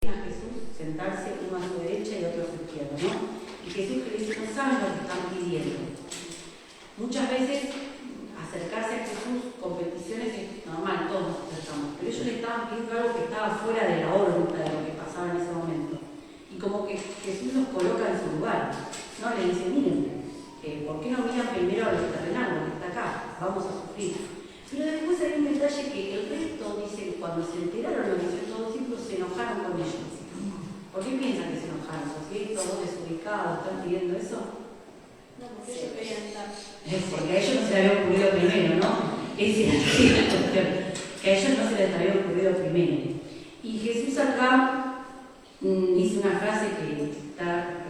a Jesús sentarse uno a su derecha y otro a su izquierda, ¿no? Y Jesús le dice, no saben lo que están pidiendo. Muchas veces acercarse a Jesús con peticiones es normal, todos nos acercamos, pero ellos le estaban pidiendo algo que estaba fuera de la órbita de lo que pasaba en ese momento. Y como que Jesús los coloca en su lugar, ¿no? Le dice, miren, ¿por qué no miran primero a lo terrenal, lo que está acá? Vamos a sufrir. Pero después hay un detalle que el resto dice que cuando se enteraron los 18 discípulos se enojaron con ellos. ¿Por qué piensan que se enojaron? ¿Porque todos desubicados están pidiendo eso? No, porque ellos querían estar. Porque a ellos no se les había ocurrido primero, ¿no? Esa es la cuestión. Que a ellos no se les había ocurrido primero. Y Jesús acá dice una frase que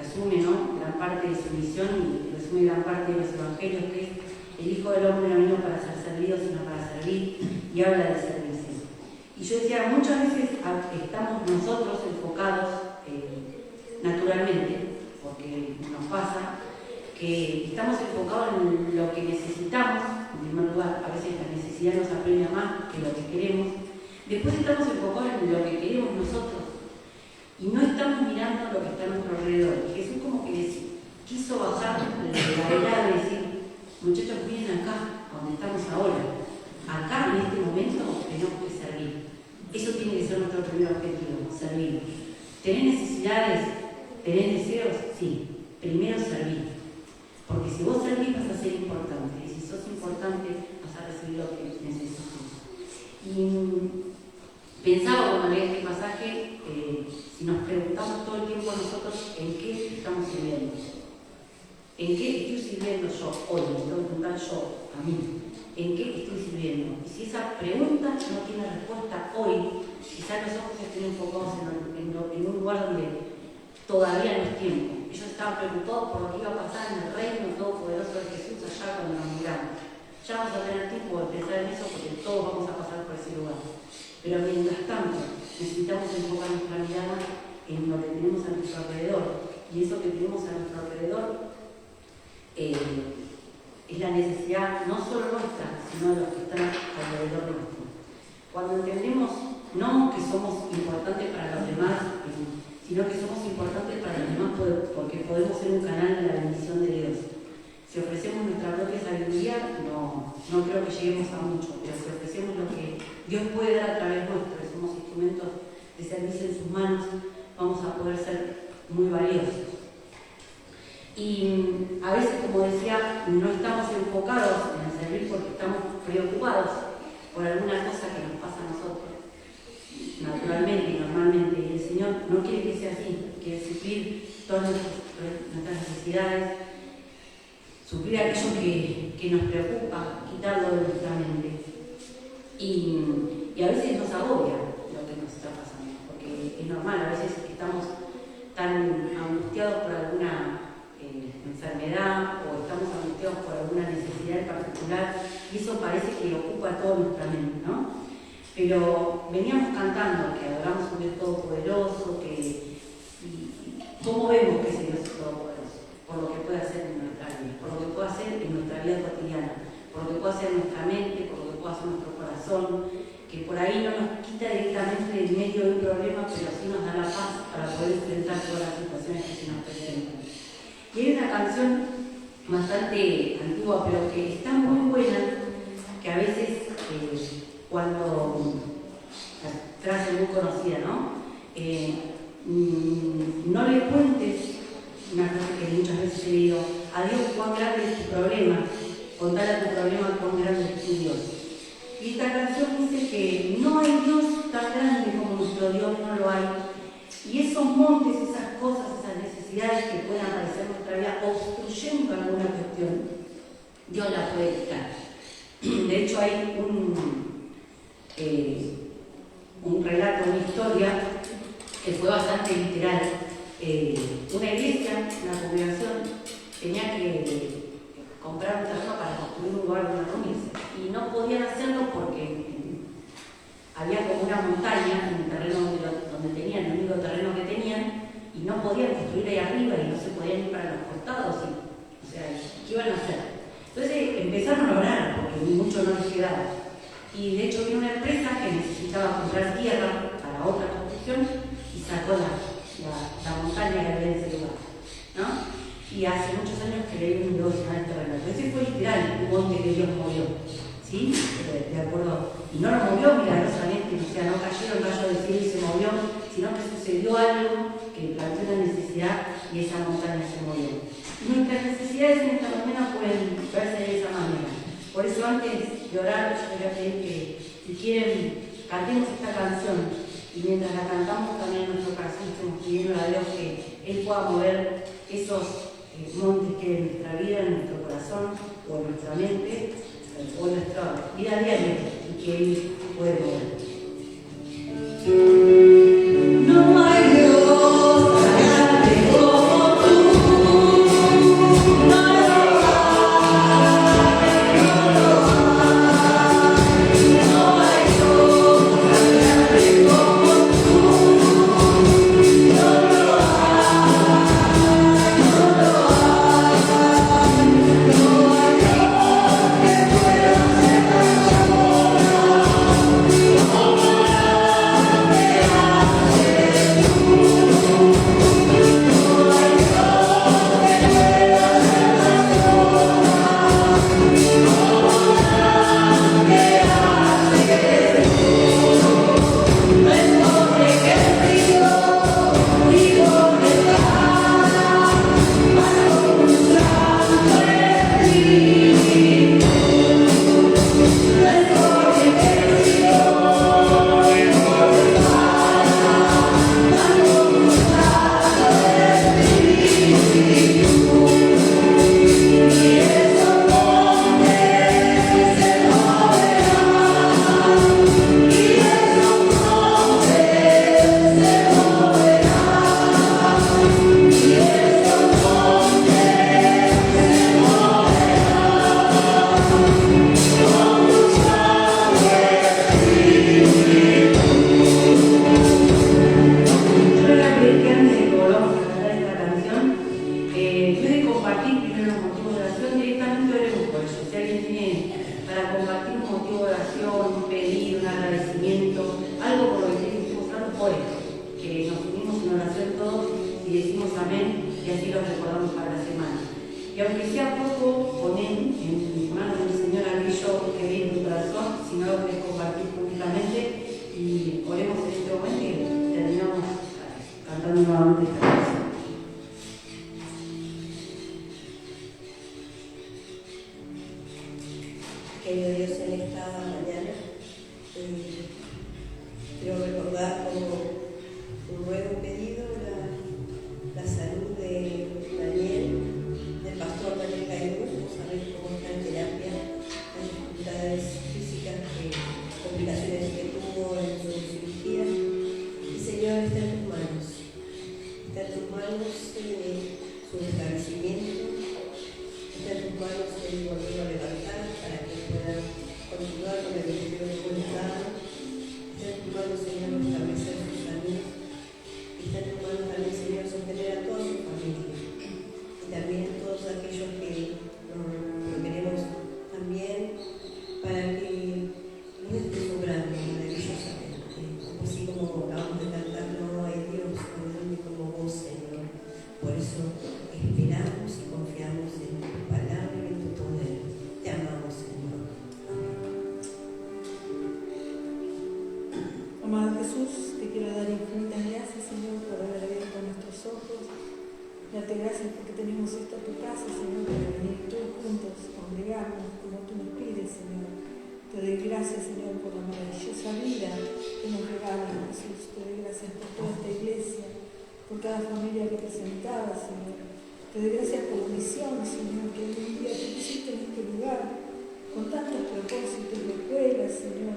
resume, ¿no?, gran parte de su misión y resume gran parte de los evangelios, que es: el Hijo del Hombre no vino para ser servido, sino para servir, y habla de servirse. Y yo decía, muchas veces estamos nosotros enfocados naturalmente, porque nos pasa, que estamos enfocados en lo que necesitamos. En primer lugar, a veces la necesidad nos apremia más que lo que queremos. Después estamos enfocados en lo que queremos nosotros y no estamos mirando lo que está a nuestro alrededor. Y Jesús como que quiso bajar de la mirada y decir: muchachos, miren acá, donde estamos ahora. Acá, en este momento, tenemos que servir. Eso tiene que ser nuestro primer objetivo, servir. ¿Tenés necesidades? ¿Tenés deseos? Sí. Primero servir. Porque si vos servís vas a ser importante. Y si sos importante vas a recibir lo que necesitas. Y pensaba cuando leí este pasaje, si nos preguntamos todo el tiempo a nosotros en qué estamos sirviendo. ¿En qué estoy sirviendo yo hoy? Me tengo que preguntar yo, a mí. ¿En qué estoy sirviendo? Y si esa pregunta no tiene respuesta hoy, quizás los ojos estén enfocados en un lugar donde todavía no es tiempo. Ellos estaban preocupados por lo que iba a pasar en el reino todopoderoso de Jesús allá cuando nos muramos. Ya vamos a tener tiempo de pensar en eso porque todos vamos a pasar por ese lugar. Pero mientras tanto, necesitamos enfocar nuestra mirada en lo que tenemos a nuestro alrededor. Y eso que tenemos a nuestro alrededor es la necesidad no solo nuestra, sino de los que están alrededor nuestro. Cuando entendemos no que somos importantes para los demás, sino que somos importantes para los demás porque podemos ser un canal de la bendición de Dios. Si ofrecemos nuestra propia sabiduría, no creo que lleguemos a mucho, pero si ofrecemos lo que Dios puede dar a través nuestro, que somos instrumentos de servicio en sus manos, vamos a poder ser muy valiosos. Y a veces, como decía, no estamos enfocados en el servir porque estamos preocupados por alguna cosa que nos pasa a nosotros, naturalmente y normalmente. Y el Señor no quiere que sea así, quiere suplir todas nuestras necesidades, suplir aquello que nos preocupa, quitarlo de nuestra mente. Y a veces nos agobia lo que nos está pasando, porque es normal, a veces estamos tan angustiados por alguna enfermedad o estamos angustiados por alguna necesidad en particular y eso parece que ocupa toda nuestra mente, ¿no? Pero veníamos cantando que adoramos a un Dios todopoderoso, y ¿cómo vemos que ese Dios es todopoderoso? Por lo que puede hacer en nuestra vida, por lo que puede hacer en nuestra vida cotidiana, por lo que puede hacer en nuestra mente, por lo que puede hacer en nuestro corazón, que por ahí no nos quita directamente del medio de un problema, pero sí nos da la paz para poder enfrentar todas las situaciones que se nos presentan. Y hay una canción bastante antigua, pero que está muy buena, que a veces cuando, la frase muy conocida, ¿no? No le cuentes, una frase que muchas veces he leído, a Dios cuán grande es tu problema, contale a tu problema cuán grande es tu Dios. Y esta canción dice que no hay Dios tan grande como nuestro Dios, no lo hay. Y esos montes, esas cosas, esas necesidades que puedan aparecer en nuestra vida obstruyendo alguna cuestión, Dios la puede quitar. De hecho, hay un relato, una historia que fue bastante literal. Una iglesia, una congregación, tenía que comprar un terreno para construir un lugar donde reunirse. Y no podían hacerlo porque había como una montaña en el terreno donde tenían, el único terreno que tenían, y no podían construir ahí arriba y no se podían ir para los costados. O sea, ¿qué iban a hacer? Entonces empezaron a orar porque mucho no les quedaba. Y de hecho vino una empresa que necesitaba comprar tierra para otra construcción y sacó que hace muchos años que leí un devocional este relato. Ese fue literal, un monte que Dios movió, ¿sí? De acuerdo. Y no lo movió milagrosamente, o sea, no cayeron rayos del cielo y se movió, sino que sucedió algo que planteó una necesidad y esa montaña se movió. Y nuestras necesidades en esta mañana pueden verse de esa manera. Por eso antes de orar, yo voy a pedir que, si quieren, cantemos esta canción y mientras la cantamos también en nuestro corazón estamos pidiendo a Dios que Él pueda mover esos montes que en nuestra vida, en nuestro corazón o en nuestra mente o en nuestra vida diaria y que Él puede mover. No hay Dios grande como tú, no lo hay, no hay Dios grande como tú, no lo hay, no lo hay, no hay Dios que pueda hacer Querido Dios, en esta mañana quiero recordar como un ruego pedido la salud de Daniel, del pastor Daniel Caidú. Sabéis cómo está en terapia, las dificultades físicas, complicaciones que tuvo en su cirugía. Y Señor, está en tus manos. Está en tus manos su restablecimiento. Está en tus manos el volverlo a levantar para que pueda continuar con el ministerio de voluntad. Está en tus manos, Señor, establecer su salud. Está en tus manos también, Señor, sostener a toda su familia. Y también a todos aquellos que queremos también para que no esté sobrando maravillosamente. Así como acabamos de cantar, no hay Dios como vos, Señor. Por eso esperamos y confiamos en tu palabra y en tu poder. Te amamos, Señor. Amado Jesús, te quiero dar infinitas gracias, Señor, por haber abierto nuestros ojos. Darte gracias porque tenemos esta tu casa, Señor, para venir todos juntos, congregarnos como tú nos pides, Señor. Te doy gracias, Señor, por la maravillosa vida que nos regalas, Jesús. Te doy gracias por toda esta iglesia, por cada familia representada, Señor. Te doy gracias por la misión, Señor, que un día tú pusiste en este lugar, con tantos propósitos de escuelas, Señor,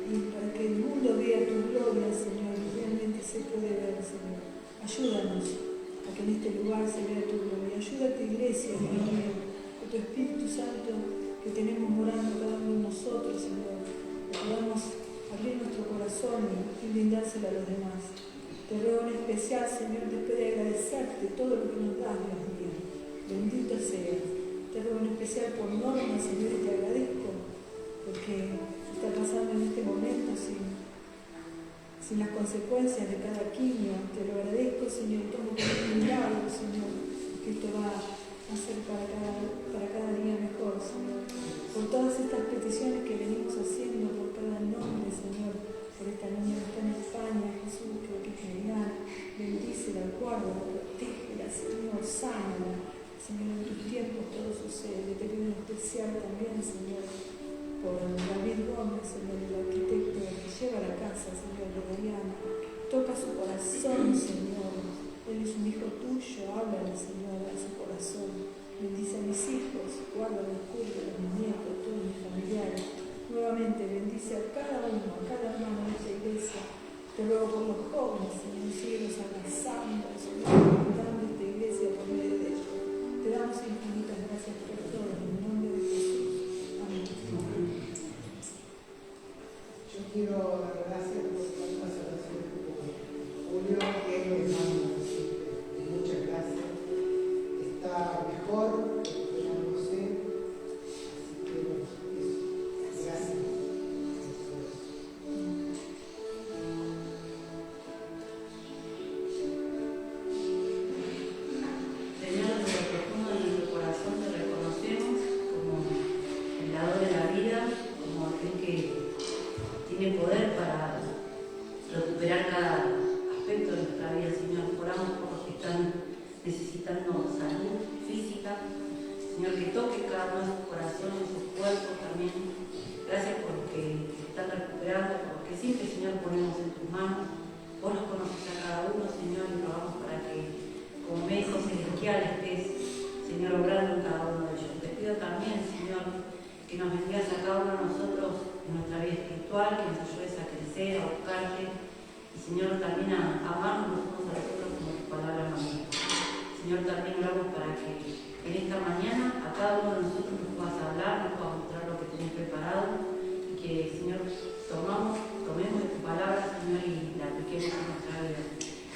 y para que el mundo vea tu gloria, Señor, y realmente se puede ver, Señor. Ayúdanos a que en este lugar se vea tu gloria. Ayuda a tu iglesia, Dios mío, con tu Espíritu Santo que tenemos morando cada uno de nosotros, Señor, que podamos abrir nuestro corazón y brindárselo a los demás. Te ruego en especial, Señor, después de agradecerte todo lo que nos das, Dios mío. Bendito seas. Te ruego en especial por Norma, Señor, y te agradezco porque está pasando en este momento sin las consecuencias de cada quimio. Te lo agradezco, Señor, y tomo como un milagro, Señor, que esto va Mariana, bendícela, guárdala, protégela, Señor, sánala. Señor, en tus tiempos todo sucede. Te pido en especial también, Señor, por David Gómez, Señor, el arquitecto que lleva la casa, Señor, de Mariana. Toca su corazón, Señor. Él es un hijo tuyo, háblale, Señor, a su corazón. Bendice a mis hijos, guarda los cubres, a mis nietos, a todos mis familiares. Nuevamente bendice a cada uno, a cada hermano de esta iglesia. Te ruego por los jóvenes, Señor, síguelos abrazando, Señor, cuidando esta iglesia por medio de ellos. Te damos infinitas gracias por todo, en el nombre de Jesús. Amén. Yo quiero dar gracias por tantas oraciones como Julio, que es mi hermano, muchas gracias. Está mejor, ya no sé, así que bueno, eso, gracias. Señor, desde lo profundo de nuestro corazón te reconocemos como el dador de la vida, como aquel que tiene poder para recuperar cada aspecto de nuestra vida, Señor. Oramos por los que están necesitando salud física, Señor, que toque cada uno de sus corazones, sus cuerpos también. Gracias por los que están recuperando, por los que siempre, Señor, ponemos en tus manos. Vos los conoces a cada uno, Señor, y rogamos para que como médico celestial estés, Señor, obrando en cada uno de ellos. Te pido también, Señor, que nos bendigas a cada uno de nosotros en nuestra vida espiritual, que nos ayudes a crecer, a buscarte, y Señor, también a amarnos los unos a los otros como tu palabra manda. Señor, también oramos para que en esta mañana a cada uno de nosotros nos puedas hablar, nos puedas mostrar lo que tenés preparado, y que, Señor, tomemos de tu palabra, Señor, y la apliquemos en nuestra vida.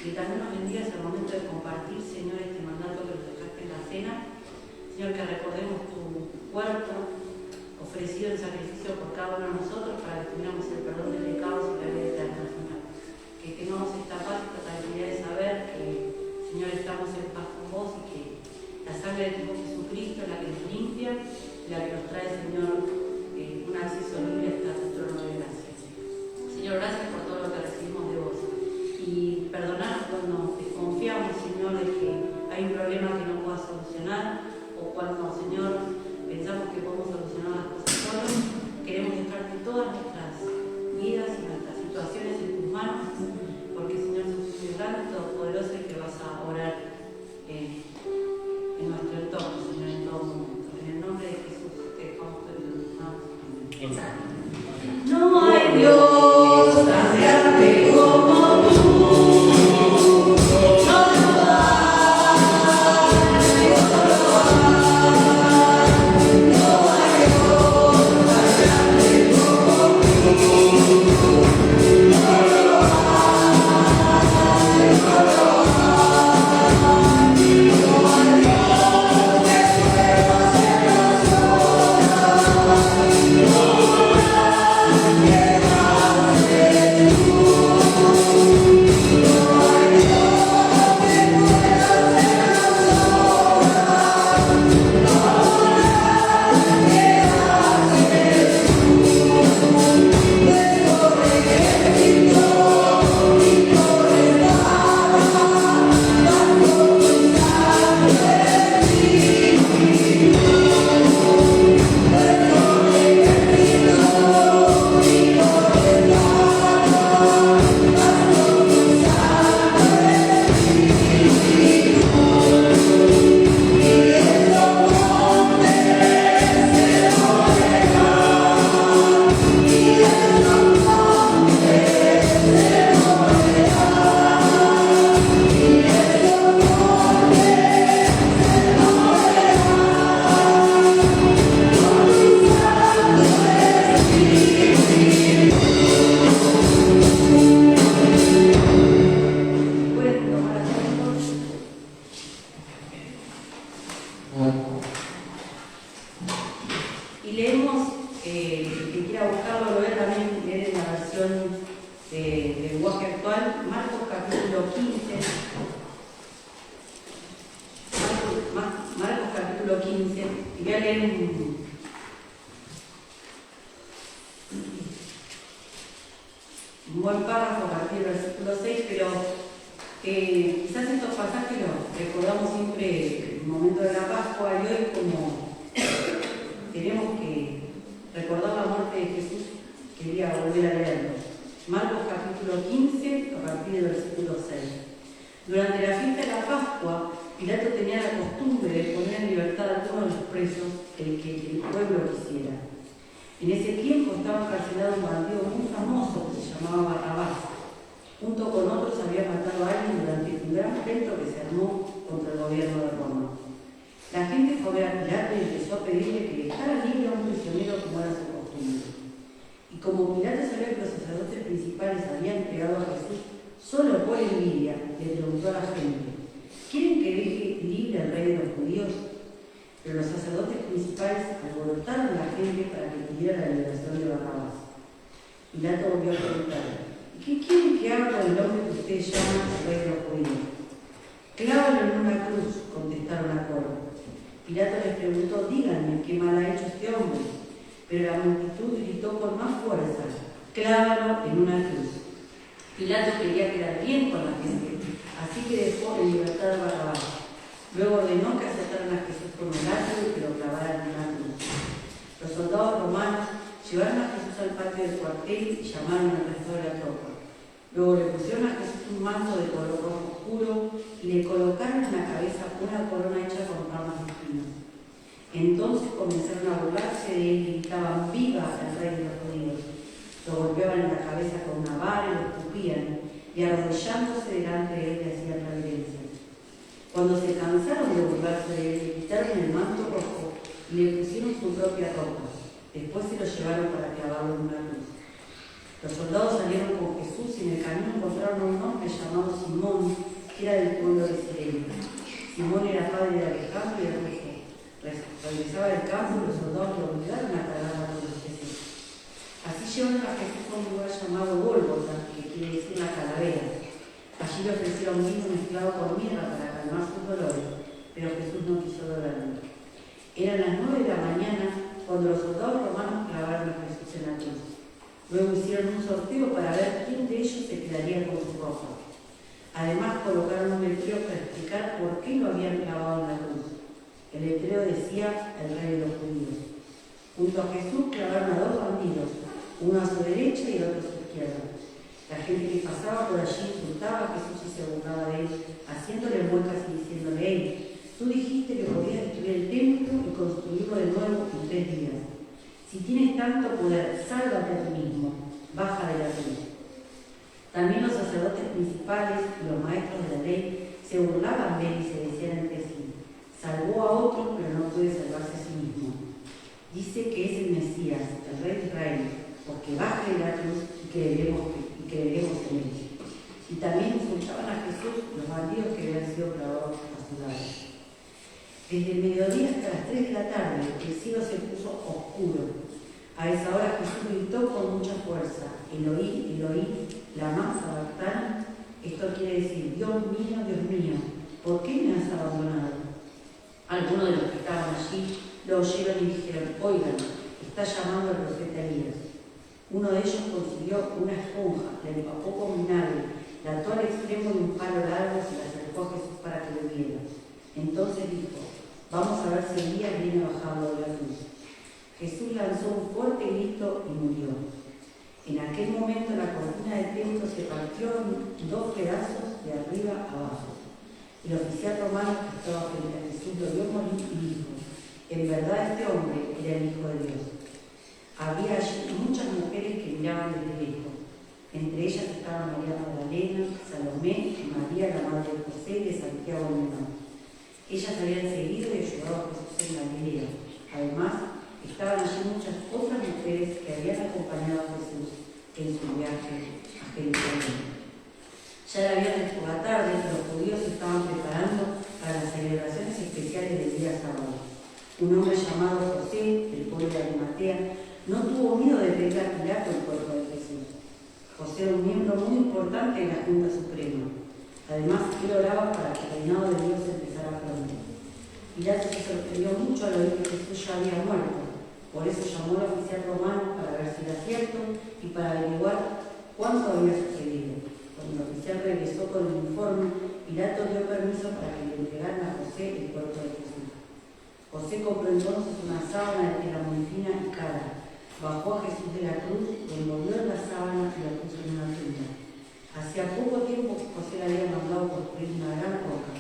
Que también nos bendigas al momento de compartir, Señor, este mandato que nos dejaste en la cena. Señor, que recordemos tu cuerpo ofrecido en sacrificio por cada uno de nosotros para que tengamos el perdón de pecados y la vida eterna, Señor. Que tengamos esta paz, esta tranquilidad de saber que, Señor, estamos en paz con vos y que la sangre de tu Hijo Jesucristo es la que nos limpia y la que nos trae, Señor, un acceso libre hasta tu trono de gracia. Señor, gracias por todo lo que recibimos de vos. Y perdonar cuando desconfiamos, Señor, de que hay un problema que no puedas solucionar, o cuando, Señor, pensamos que podemos solucionar las cosas solos. Queremos dejarte todas nuestras vidas y nuestras situaciones en tus manos, porque, Señor, sos muy grande, todopoderoso, y que vas a orar en nuestro entorno, Señor, en todo momento. En el nombre de Jesús te dejamos todo en tus manos. Amén. No hay Dios tan grande como tú. Y leemos, el que quiera buscarlo, lo ve también, leer en la versión de lenguaje actual, Marcos capítulo 15. Marcos capítulo 15. Y voy a leer un buen párrafo a partir del versículo 6, pero Quizás estos pasajes los recordamos siempre en el momento de la Pascua y hoy como tenemos que recordar la muerte de Jesús, quería volver a leerlos. Marcos capítulo 15, a partir del versículo 6. Durante la fiesta de la Pascua, Pilato tenía la costumbre de poner en libertad a todos los presos que el pueblo quisiera. En ese tiempo estaba encarcelado un bandido muy famoso que se llamaba Barrabás. Junto con otros había matado a alguien durante un gran pleito que se armó contra el gobierno de Roma. La gente fue a ver a Pilato y empezó a pedirle que dejara libre a un prisionero como era su costumbre. Y como Pilato sabía que los sacerdotes principales habían entregado a Jesús solo por envidia, le preguntó a la gente: ¿quieren que deje libre al rey de los judíos? Pero los sacerdotes principales alborotaron a la gente para que pidiera la liberación de Barrabás. Pilato volvió a preguntar: ¿qué quieren que haga con el hombre que ustedes llaman el rey de los judíos? Clávalo en una cruz, contestaron a coro. Pilato les preguntó: díganme, ¿qué mal ha hecho este hombre? Pero la multitud gritó con más fuerza: clávalo en una cruz. Pilato quería quedar bien con la gente, así que dejó en libertad a Barrabás. Luego ordenó que azotaran a Jesús con un látigo y que lo clavaran en una cruz. Los soldados romanos llevaron a Jesús al patio del cuartel y llamaron al resto de la tropa. Luego le pusieron a Jesús un manto de color rojo oscuro y le colocaron en la cabeza una corona hecha con ramas de espinos. Entonces comenzaron a burlarse de él y gritaban: ¡viva el rey de los judíos! Lo golpeaban en la cabeza con una vara y lo escupían, y arrodillándose delante de él le hacían reverencia. Cuando se cansaron de burlarse de él, le quitaron el manto rojo y le pusieron su propia ropa. Después se lo llevaron para clavarlo en una cruz. Los soldados salieron con Jesús y en el camino encontraron a un hombre llamado Simón, que era del pueblo de Cirene. Simón era padre de Alejandro y de Rufo. Regresaba del campo y los soldados lo obligaron a cargar la cruz de Jesús. Así llevaron a Jesús a un lugar llamado Gólgota, que quiere decir la calavera. Allí le ofrecieron vino mezclado con mirra para calmar sus dolores, pero Jesús no quiso beberlo. Eran las 9 de la mañana cuando los soldados romanos clavaron a Jesús en la cruz. Luego hicieron un sorteo para ver quién de ellos se quedaría con su ropa. Además colocaron un letrero para explicar por qué lo habían clavado en la cruz. El letrero decía: el rey de los judíos. Junto a Jesús clavaron a 2 bandidos, uno a su derecha y el otro a su izquierda. La gente que pasaba por allí insultaba a Jesús y se burlaba de él, haciéndole muecas y diciéndole: hey, tú dijiste que podías destruir el templo y construirlo de nuevo en 3 días. Si tienes tanto poder, sálvate a ti mismo, baja de la cruz. También los sacerdotes principales y los maestros de la ley se burlaban de él y se decían entre sí: salvó a otros, pero no puede salvarse a sí mismo. Dice que es el Mesías, el rey de Israel, porque baje de la cruz y creeremos en él. Y también insultaban a Jesús los bandidos que habían sido clavados a su lado. Desde el mediodía hasta las 3 de la tarde, el cielo se puso oscuro. A esa hora Jesús gritó con mucha fuerza: Eloí, Eloí, lama sabactani. Esto quiere decir: Dios mío, ¿por qué me has abandonado? Algunos de los que estaban allí lo oyeron y dijeron: oigan, está llamando al profeta Elías. Uno de ellos consiguió una esponja, la empapó con vinagre, la ató al extremo de un palo largo y se la acercó a Jesús para que lo viera. Entonces dijo: vamos a ver si Elías viene bajando de la cruz. Jesús lanzó un fuerte grito y murió. En aquel momento la cortina del templo se partió en 2 pedazos de arriba a abajo. El oficial romano que estaba frente a Jesús lo vio morir y dijo: en verdad este hombre era el Hijo de Dios. Había allí muchas mujeres que miraban desde lejos. Entre ellas estaban María Magdalena, Salomé y María, la madre de José y de Santiago el Menor. Ellas habían seguido y ayudado a Jesús en Galilea. Además, estaban allí muchas otras mujeres que habían acompañado a Jesús en su viaje a Jerusalén. Ya era viernes por la tarde y los judíos se estaban preparando para las celebraciones especiales del día sábado. Un hombre llamado José, del pueblo de Arimatea, no tuvo miedo de pedir a Pilato el cuerpo de Jesús. José era un miembro muy importante de la Junta Suprema. Además, él oraba para que el reinado de Dios empezara pronto. Pilato se sorprendió mucho al oír que Jesús ya había muerto. Por eso llamó al oficial romano para ver si era cierto y para averiguar cuánto había sucedido. Cuando el oficial regresó con el informe, Pilato dio permiso para que le entregaran a José el cuerpo de Jesús. José compró entonces una sábana de tela muy fina y cara, bajó a Jesús de la cruz, lo envolvió en la sábana y lo puso en una tumba. Hacía poco tiempo que José le había mandado construir una gran roca,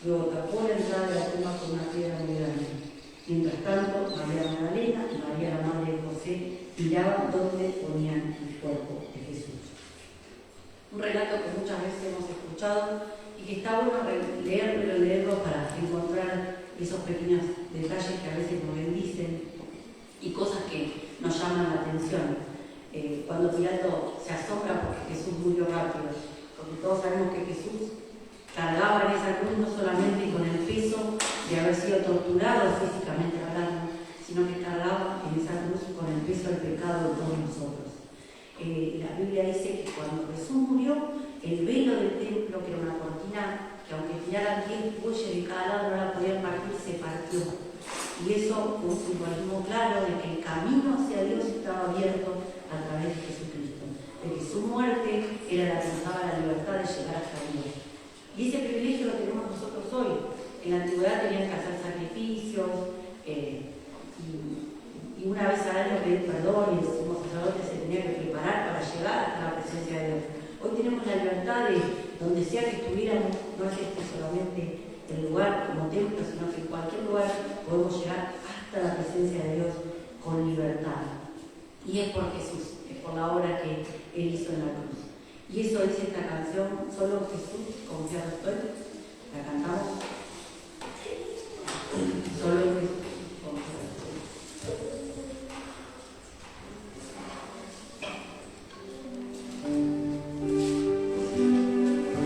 luego tapó la entrada de la tumba con una piedra muy grande. Mientras tanto, María Magdalena y María, la madre de José, miraban dónde ponían el cuerpo de Jesús. Un relato que muchas veces hemos escuchado y que está bueno leerlo y releerlo para encontrar esos pequeños detalles que a veces nos bendicen y cosas que nos llaman la atención. Cuando Pilato se asombra porque Jesús murió rápido, porque todos sabemos que Jesús cargaba en esa cruz no solamente con el peso de haber sido torturado físicamente hablando, sino que cargaba en esa cruz con el peso del pecado de todos nosotros. La Biblia dice que cuando Jesús murió, el velo del templo, que era una cortina que aunque tiraran 10 bueyes de cada lado no la podían partir, se partió. Y eso fue un simbolismo claro de que el camino hacia Dios estaba abierto a través de Jesucristo, de que su muerte era la que nos daba la libertad de llegar hasta Dios. Y ese privilegio lo tenemos nosotros hoy. En la antigüedad tenían que hacer sacrificios y una vez al año pedir perdón y el sumo sacerdote se tenía que preparar para llegar hasta la presencia de Dios. Hoy tenemos la libertad de donde sea que estuviéramos, no es solamente el lugar como templo, sino que en cualquier lugar podemos llegar hasta la presencia de Dios con libertad. Y es por Jesús, es por la obra que Él hizo en la cruz. Y eso dice esta canción, solo Jesús, confiado estoy. La cantamos. Solo en Jesús, confiado estoy.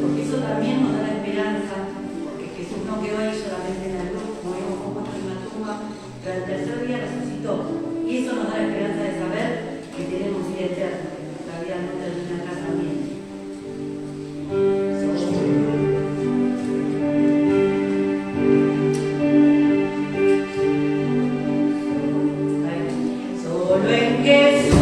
Porque eso también nos da la esperanza, porque Jesús no quedó ahí solamente en la cruz, como vimos como en la tumba, pero al tercer día resucitó. Y eso nos da la esperanza de saber que tenemos vida eterna, que nuestra vida no termina acá también. Solo en Jesús.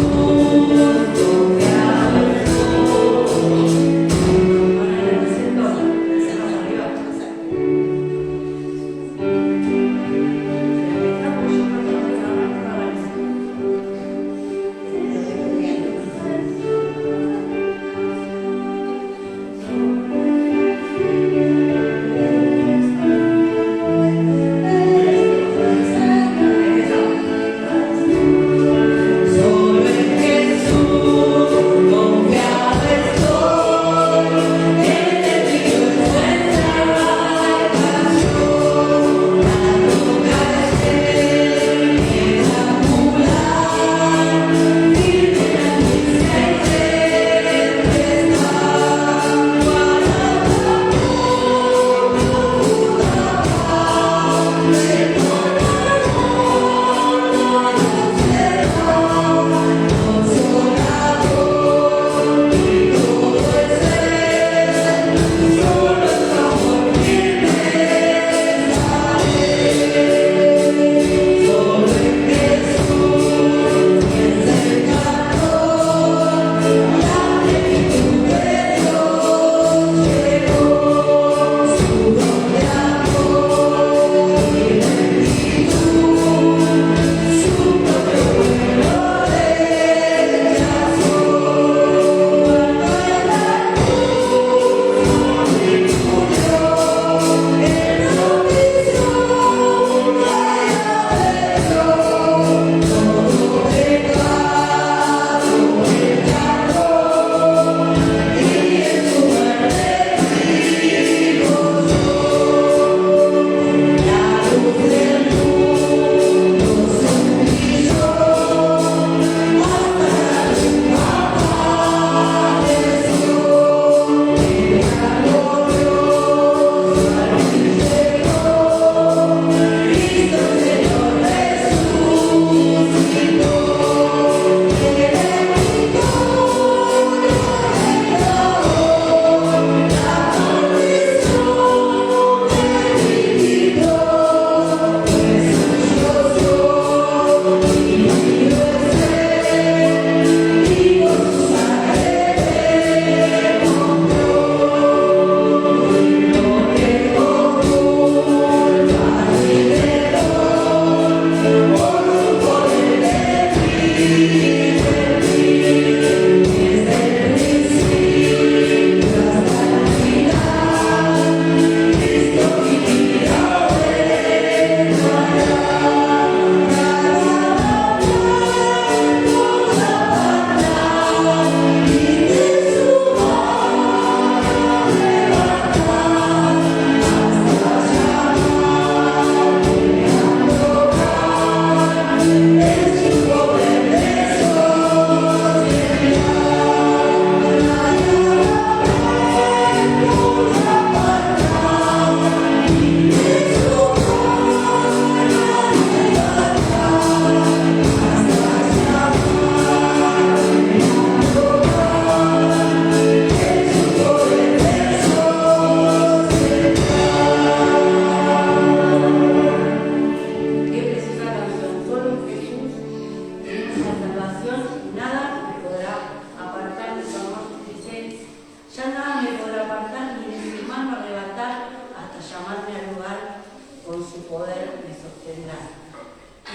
poder me sostendrá.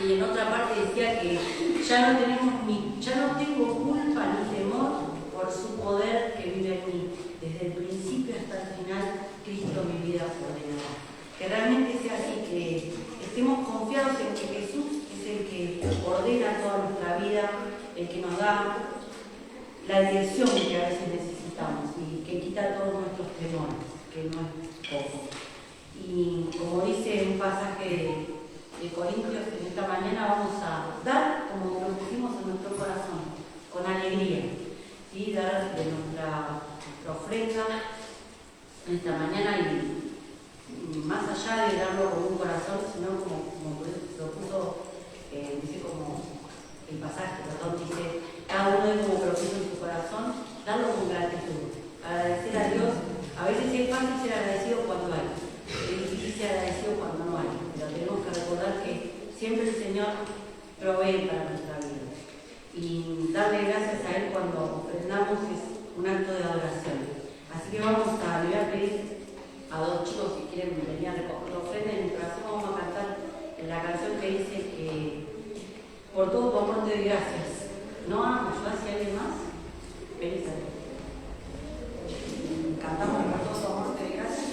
Y en otra parte decía que ya no tengo culpa ni temor por su poder que vive en mí. Desde el principio hasta el final, Cristo mi vida ordenará. Que realmente sea así, que estemos confiados en que Jesús es el que ordena toda nuestra vida, el que nos da la dirección que a veces necesitamos y que quita todos nuestros temores, que no es poco. Y como dice un pasaje de Corintios, en esta mañana vamos a dar como lo pusimos en nuestro corazón, con alegría, ¿sí? Dar de nuestra ofrenda en esta mañana y más allá de darlo con un corazón, sino como lo puso, dice como el pasaje, dice, cada uno es como propuso en su corazón, darlo con gratitud, agradecer a Dios. A veces es fácil ser agradecido cuando hay, es difícil ser agradecido cuando no hay, pero tenemos que recordar que siempre el Señor provee para nuestra vida. Y darle gracias a Él cuando ofrendamos es un acto de adoración. Así que le voy a pedir a dos chicos que quieren venir a recoger la ofrenda. En nuestra oración vamos a cantar la canción que dice que por todo tu amor te doy gracias. ¿No ayudas si alguien más? Venís a ver. Cantamos por todo tu amor te doy gracias.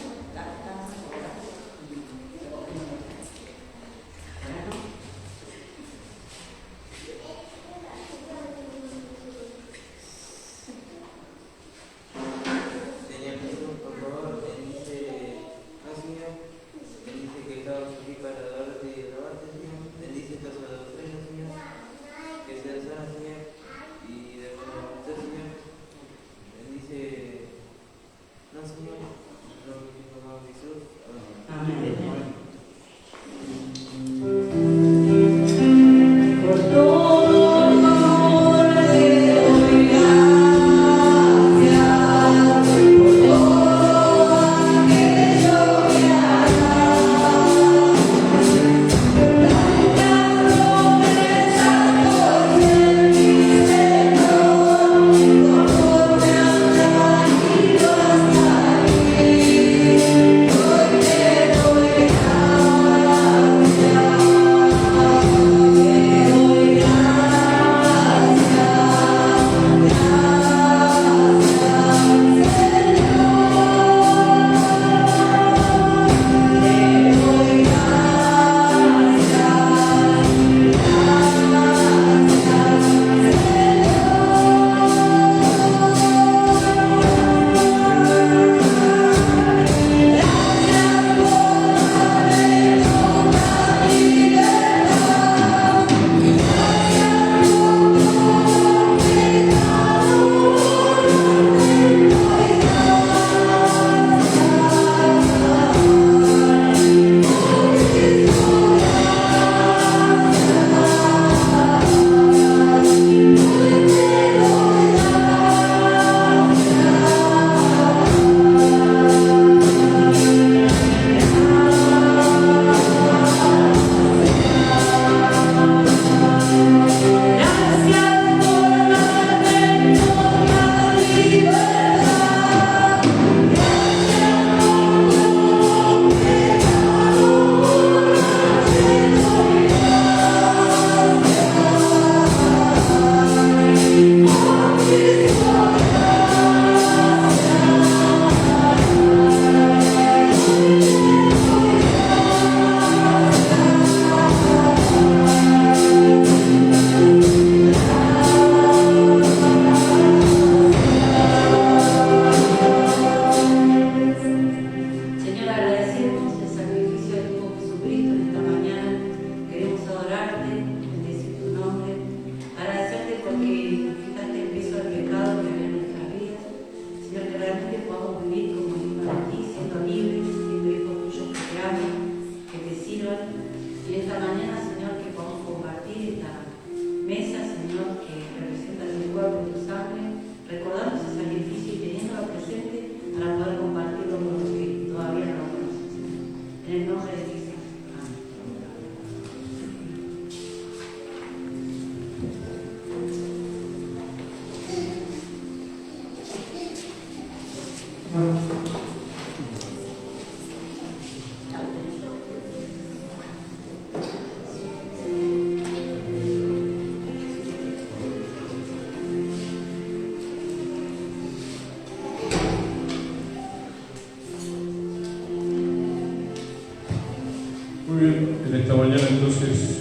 Muy bien, en esta mañana entonces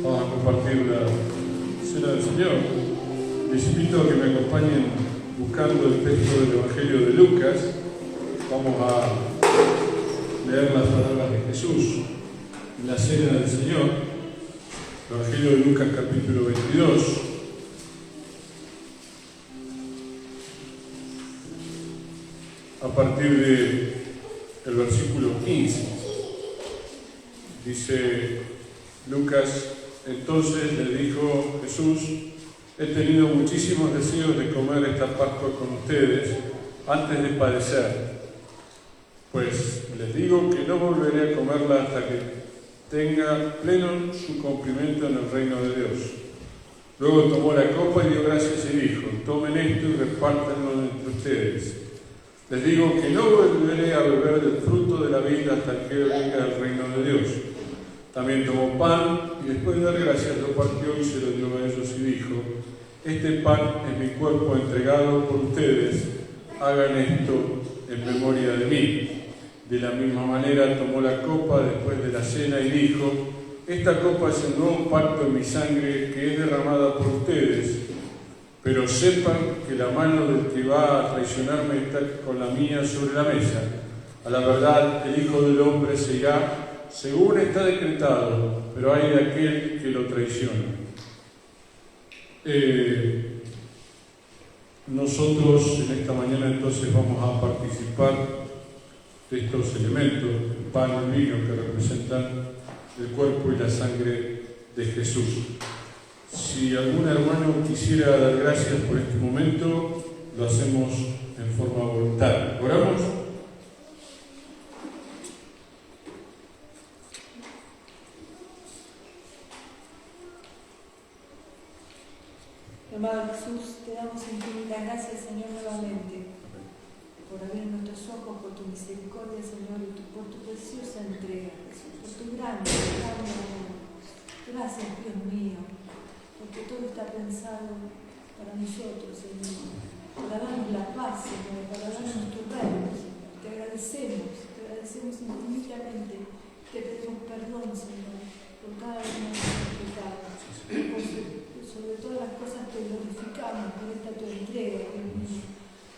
vamos a compartir la cena del Señor. Les invito a que me acompañen buscando el texto del Evangelio de Lucas. Vamos a leer las palabras de Jesús en la cena del Señor. Evangelio de Lucas capítulo 22. A partir del versículo 15. Dice Lucas: entonces le dijo Jesús: he tenido muchísimos deseos de comer esta Pascua con ustedes antes de padecer, pues les digo que no volveré a comerla hasta que tenga pleno su cumplimiento en el reino de Dios. Luego tomó la copa y dio gracias y dijo: tomen esto y repártanlo entre ustedes. Les digo que no volveré a beber del fruto de la vida hasta que venga el reino de Dios. También tomó pan y después de dar gracias lo partió y se lo dio a ellos y dijo: este pan es mi cuerpo entregado por ustedes, hagan esto en memoria de mí. De la misma manera tomó la copa después de la cena y dijo: esta copa es el nuevo pacto en mi sangre que es derramada por ustedes, pero sepan que la mano del que va a traicionarme está con la mía sobre la mesa. A la verdad, el Hijo del Hombre se irá según está decretado, pero hay de aquel que lo traiciona. Nosotros en esta mañana entonces vamos a participar de estos elementos, el pan y el vino, que representan el cuerpo y la sangre de Jesús. Si algún hermano quisiera dar gracias por este momento, lo hacemos en forma voluntaria. ¿Oramos? Amado Jesús, te damos infinitas gracias, Señor, nuevamente, por abrir nuestros ojos, por tu misericordia, Señor, y por tu preciosa entrega, Jesús, por tu grande amor. Gracias, Dios mío, porque todo está pensado para nosotros, Señor, para darnos la paz, Señor, para darnos tu reino, Señor. Te agradecemos infinitamente, te pedimos perdón, Señor, por cada uno de nuestros pecados, sobre todas las cosas te glorificamos por esta tu entrega, Dios mío,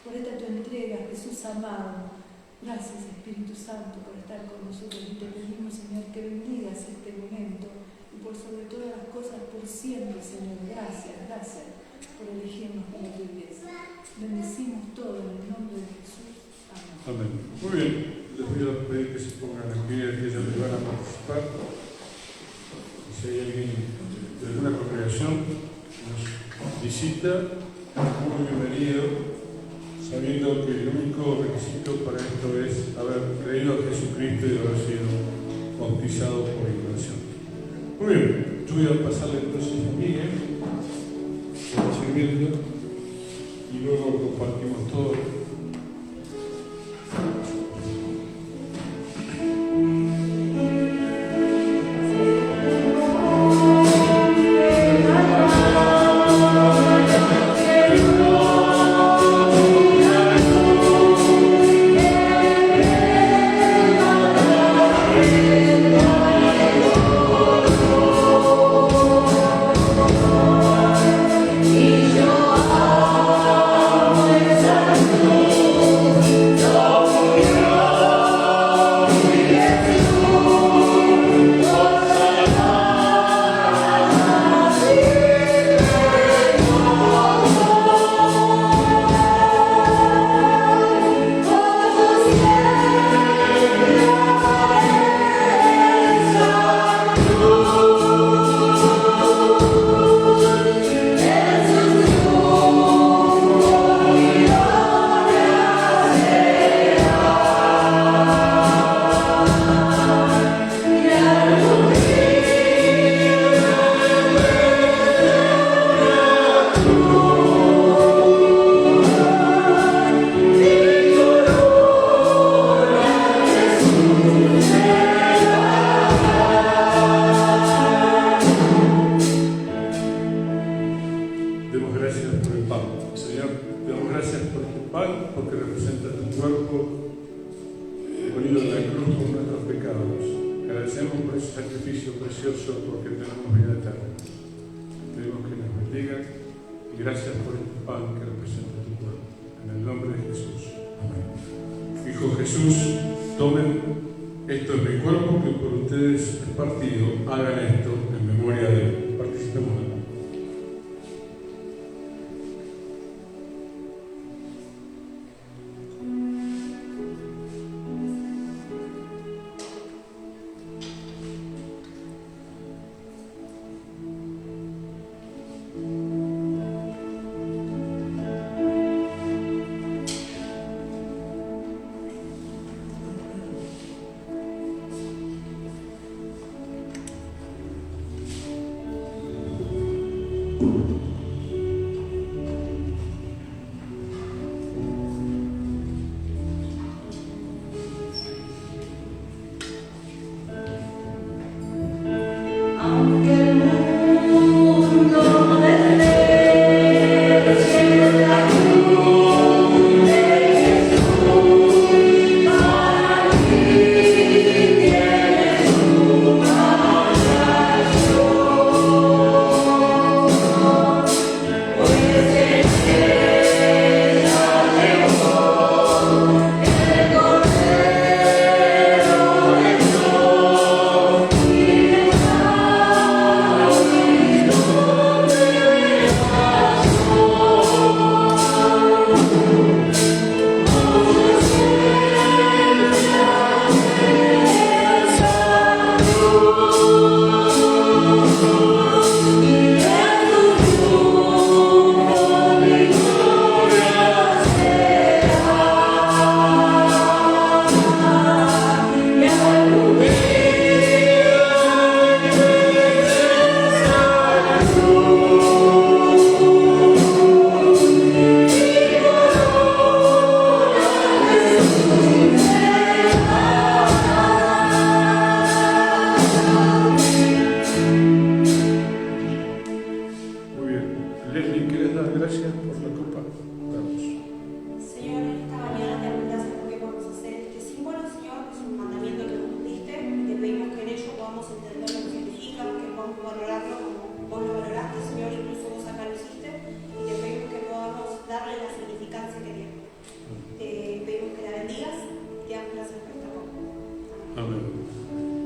por esta tu entrega, Jesús amado. Gracias, Espíritu Santo, por estar con nosotros, y te pedimos, Señor, que bendigas este momento y por sobre todas las cosas por siempre, Señor. Gracias por elegirnos como tu iglesia. Bendecimos todo en el nombre de Jesús. Amén. Amén. Muy bien, les voy a pedir que se pongan en pie aquellos que van a participar. Y si hay alguien de alguna congregación nos visita, muy bienvenido, sabiendo que el único requisito para esto es haber creído a Jesucristo y haber sido bautizado por inmersión. Muy bien, yo voy a pasarle entonces a Miguel, sirviendo, y luego compartimos todo. Y yo amo esa ese sacrificio precioso porque tenemos vida eterna. Pedimos que nos bendiga y gracias por este pan que representa tu cuerpo. En el nombre de Jesús. Amén. Hijo Jesús, tomen esto en mi cuerpo que por ustedes es partido. Hagan esto en memoria de él. Participemos de él.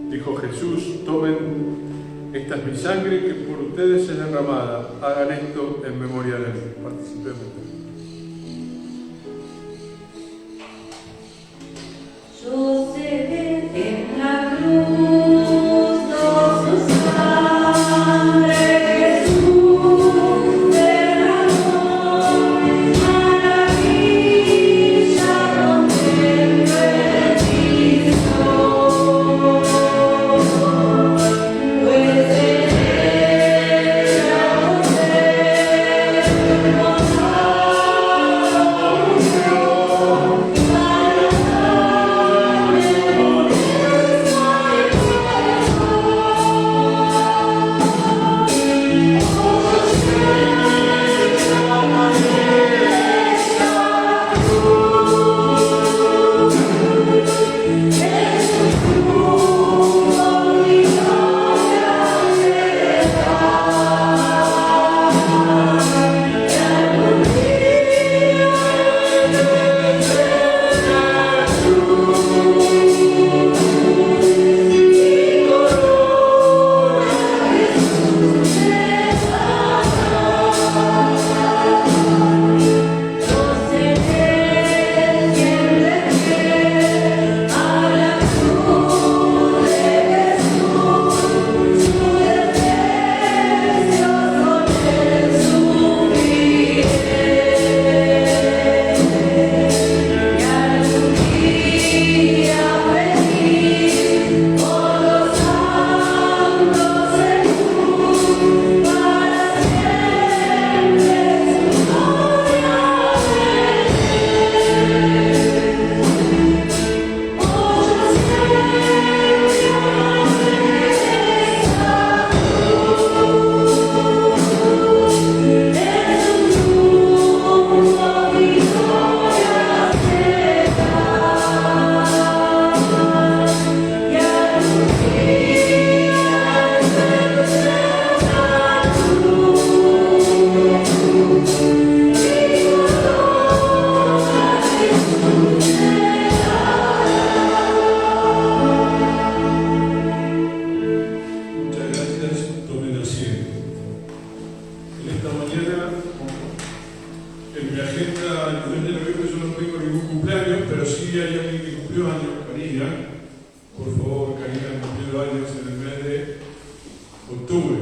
Dijo Jesús, tomen, esta es mi sangre que por ustedes es derramada, hagan esto en memoria de mí. Participemos. Yo sé en la cruz su sangre Jesús derramó a la villa donde el Cristo, pues en ella Karina. Por favor, Karina cumplió años en el mes de octubre,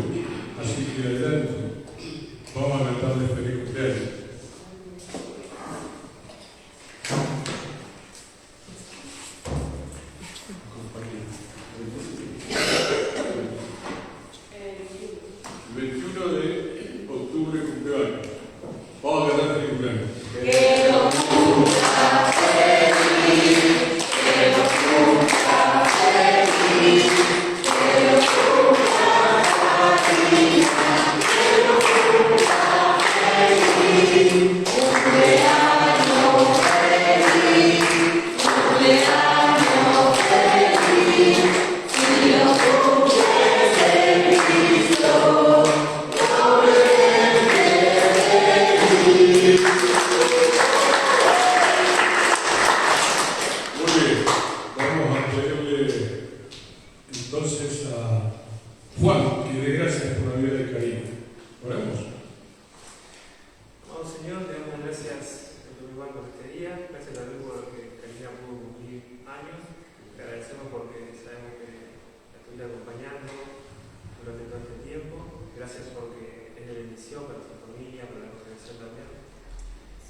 así que adelante. Vamos a cantarle feliz cumpleaños. El 21 de octubre cumpleaños. Vamos a cantar feliz cumpleaños. Que lo cumpla feliz, que lo cumpla feliz, que lo cumpla feliz, que lo cumpla feliz, cumpleaños feliz, cumpleaños feliz, si lo cumple Cristo, Muy bien, vamos a pedirle entonces a Juan que dé gracias por la vida de Karina. Oremos. Amado Señor, te damos gracias en primer lugar por este día, gracias también por que Karina pudo cumplir años, te agradecemos porque sabemos que la estuviste acompañando durante todo este tiempo, gracias porque es de bendición para tu familia, para la congregación también,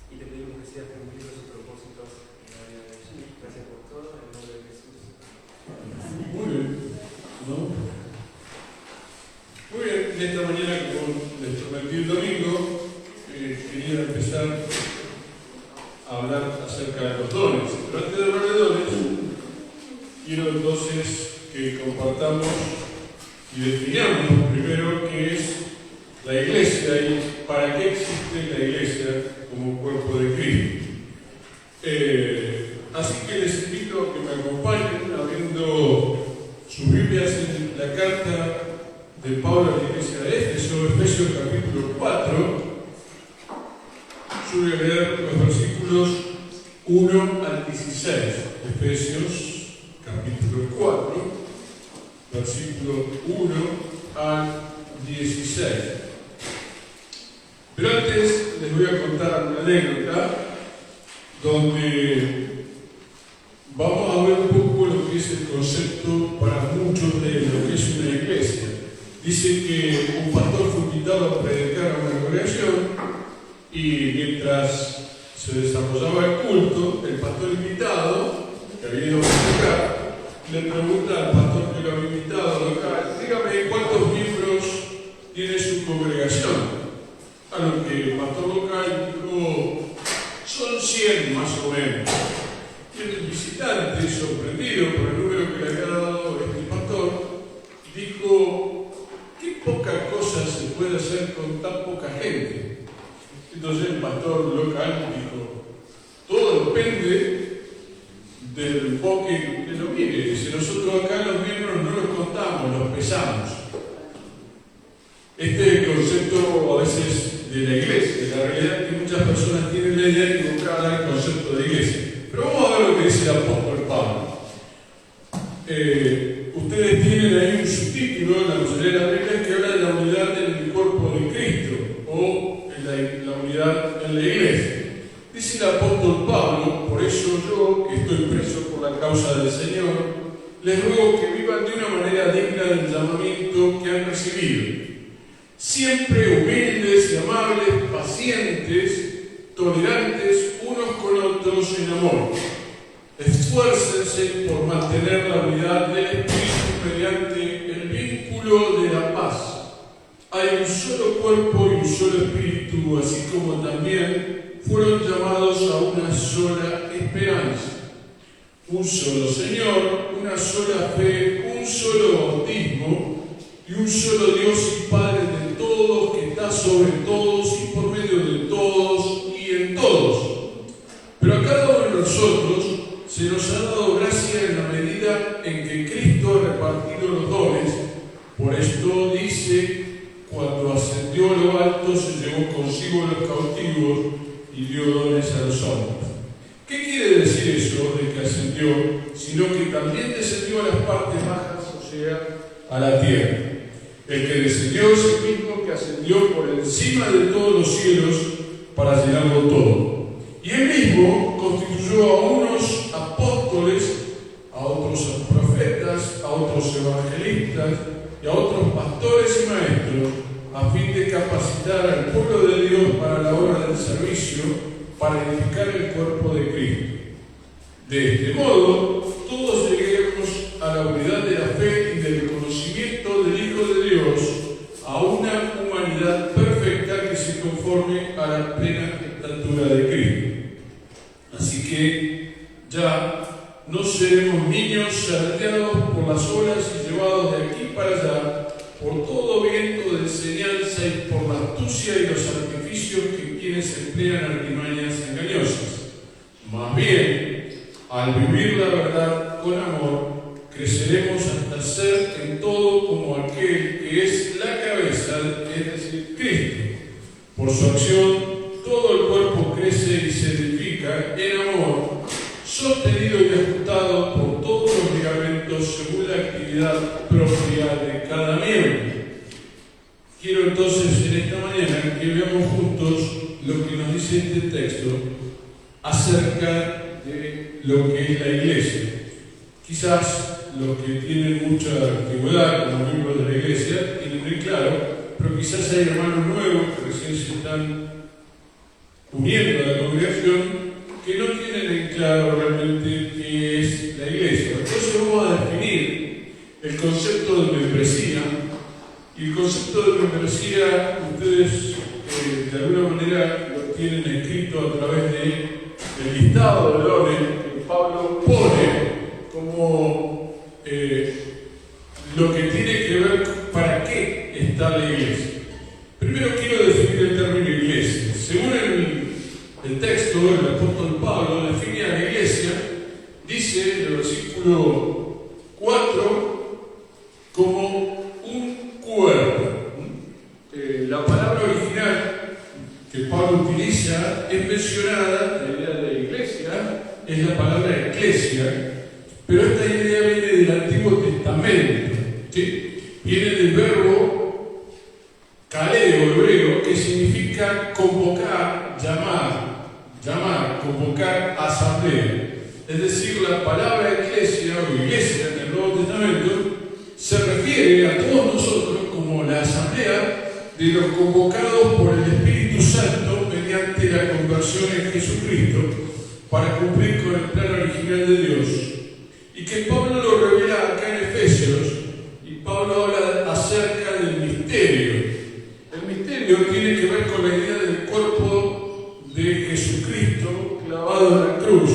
y te pedimos que sigas cumpliendo sus propósitos en la vida de ella. Gracias por todo, en el nombre de Jesús. Muy bien, ¿no? Muy bien, en esta mañana, como les prometí el domingo, quería empezar a hablar acerca de los dones. Pero antes de hablar de dones, quiero entonces que compartamos y definamos primero qué es la iglesia y para qué existe la iglesia como cuerpo de Cristo. Así que les invito a que me acompañen abriendo sus Biblias en la carta de Pablo a la iglesia de Efesios capítulo 4. Yo voy a leer los versículos 1 al 16. Efesios capítulo 4, versículo 1 al 16. Pero antes les voy a contar una anécdota donde vamos a ver un poco lo que es el concepto para muchos de lo que es una iglesia. Dice que un pastor fue invitado a predicar a una congregación y mientras se desarrollaba el culto, el pastor invitado, que había ido a predicar, le pregunta al pastor que lo había invitado local: dígame cuántos miembros tiene su congregación. A lo que el pastor local dijo: son 100 más o menos. Y el visitante, sorprendido por el número que le había dado este pastor, dijo: qué poca cosa se puede hacer con tan poca gente. Entonces el pastor local dijo: todo depende del enfoque que lo mire. Si nosotros acá los miembros no los contamos, los pesamos. Este es el concepto a veces de la iglesia. La realidad es que muchas personas tienen la idea equivocada del concepto de iglesia. Pero vamos a ver lo que dice el apóstol Pablo. Ustedes tienen ahí un subtítulo en la mayoría de las Biblias que habla de la unidad del cuerpo de Cristo o la unidad en la iglesia. Dice el apóstol Pablo: por eso yo, que estoy preso por la causa del Señor, les ruego que vivan de una manera digna del llamamiento que han recibido. Siempre humildes y amables, pacientes, tolerantes unos con otros en amor. Esfuércense por mantener la unidad del Espíritu mediante el vínculo de la paz. Hay un solo cuerpo y un solo Espíritu, así como también fueron llamados a una sola esperanza. Un solo Señor, una sola fe, un solo bautismo y un solo Dios y Padre de todos, que está sobre todos y por medio de todos y en todos. Pero a cada uno de nosotros se nos ha dado gracia en la medida en que Cristo ha repartido los dones. Por esto dice: cuando ascendió a lo alto se llevó consigo a los cautivos y dio dones a los hombres. ¿Qué quiere decir eso de que ascendió? Sino que también descendió a las partes bajas, o sea, a la tierra. El que descendió es el mismo que ascendió por encima de todos los cielos para llenarlo todo. Y él mismo constituyó a unos apóstoles, a otros evangelistas y a otros pastores y maestros, a fin de capacitar al pueblo de Dios para la obra del servicio, para edificar el cuerpo de Cristo. De este modo, todos lleguemos a la unidad de la fe y del conocimiento del Hijo de Dios, a una humanidad perfecta que se conforme a la plena estatura de Cristo. Así que ya no seremos niños salteados por las olas y llevados de aquí para allá por todo viento de enseñanza y por la astucia y los artificios que quienes emplean artimañas engañosas. Más bien, al vivir la verdad con amor, creceremos hasta ser en todo como aquel que es la cabeza, es decir, Cristo. Por su acción, todo el cuerpo crece y se edifica en amor, sostenido y ajustado por todos los ligamentos según la actividad propia de cada miembro. Quiero entonces en esta mañana que veamos juntos lo que nos dice este texto acerca de lo que es la iglesia. Quizás los que tienen mucha antigüedad como miembros de la iglesia tienen muy claro, pero quizás hay hermanos nuevos que recién se están uniendo a la congregación que no tienen en claro realmente qué es la iglesia. Entonces vamos a definir el concepto de membresía, y el concepto de membresía ustedes de alguna manera lo tienen escrito a través del listado de dones que Pablo pone como lo que tiene que ver para qué está la iglesia. Primero quiero definir el término iglesia. Según el texto, el apóstol Pablo define a la iglesia, dice en el versículo 4, como un cuerpo. La palabra original que Pablo utiliza es mencionada, la idea de la iglesia es la palabra eclesia, pero esta idea viene del Antiguo Testamento, ¿sí? Viene del verbo kaleo hebreo, que significa convocar, llamar, convocar, asamblea. Es decir, la palabra eclesia o iglesia en el Nuevo Testamento se refiere a todos nosotros como la asamblea de los convocados por el Espíritu Santo mediante la conversión en Jesucristo para cumplir con el plan original de Dios. Y que Pablo lo revela acá en Efesios, y Pablo habla acerca del misterio. El misterio tiene que ver con la idea del cuerpo de Jesucristo clavado en la cruz.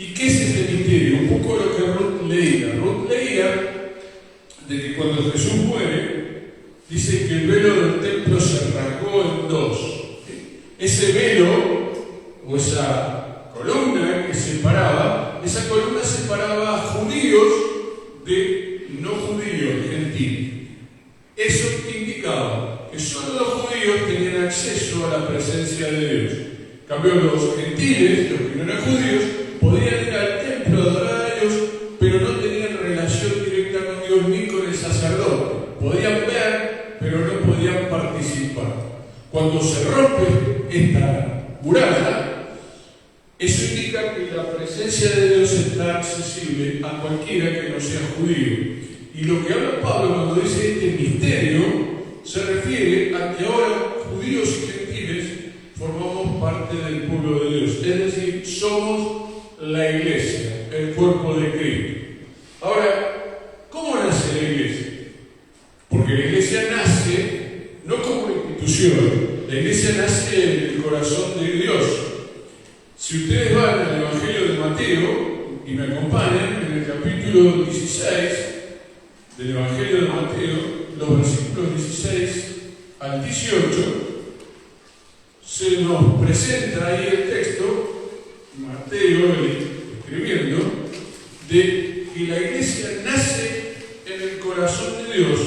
¿Y qué es este misterio? Un poco lo que Ruth leía. Ruth leía de que cuando Jesús muere, dice que el velo del templo se rasgó en dos. Ese velo, o esa columna que separaba, esa columna separaba a judíos de no judíos, gentiles. Eso indicaba que solo los judíos tenían acceso a la presencia de Dios. En cambio, los gentiles, los que no eran judíos, podían ir al templo a adorar a Dios, pero no tenían relación directa con Dios ni con el sacerdote. Podían ver, pero no podían participar. Cuando se rompe esta muralla, eso indica que la presencia de Dios está accesible a cualquiera que no sea judío. Y lo que habla Pablo cuando dice este misterio se refiere a que ahora judíos y gentiles formamos parte del pueblo de Dios. Es decir, somos la iglesia, el cuerpo de Cristo. Ahora, ¿cómo nace la iglesia? Porque la iglesia nace no como una institución, la iglesia nace en el corazón de Dios. Si ustedes van al Evangelio de Mateo y me acompañan en el capítulo 16 del Evangelio de Mateo, los versículos 16 al 18, se nos presenta ahí el texto, Mateo escribiendo, de que la iglesia nace en el corazón de Dios,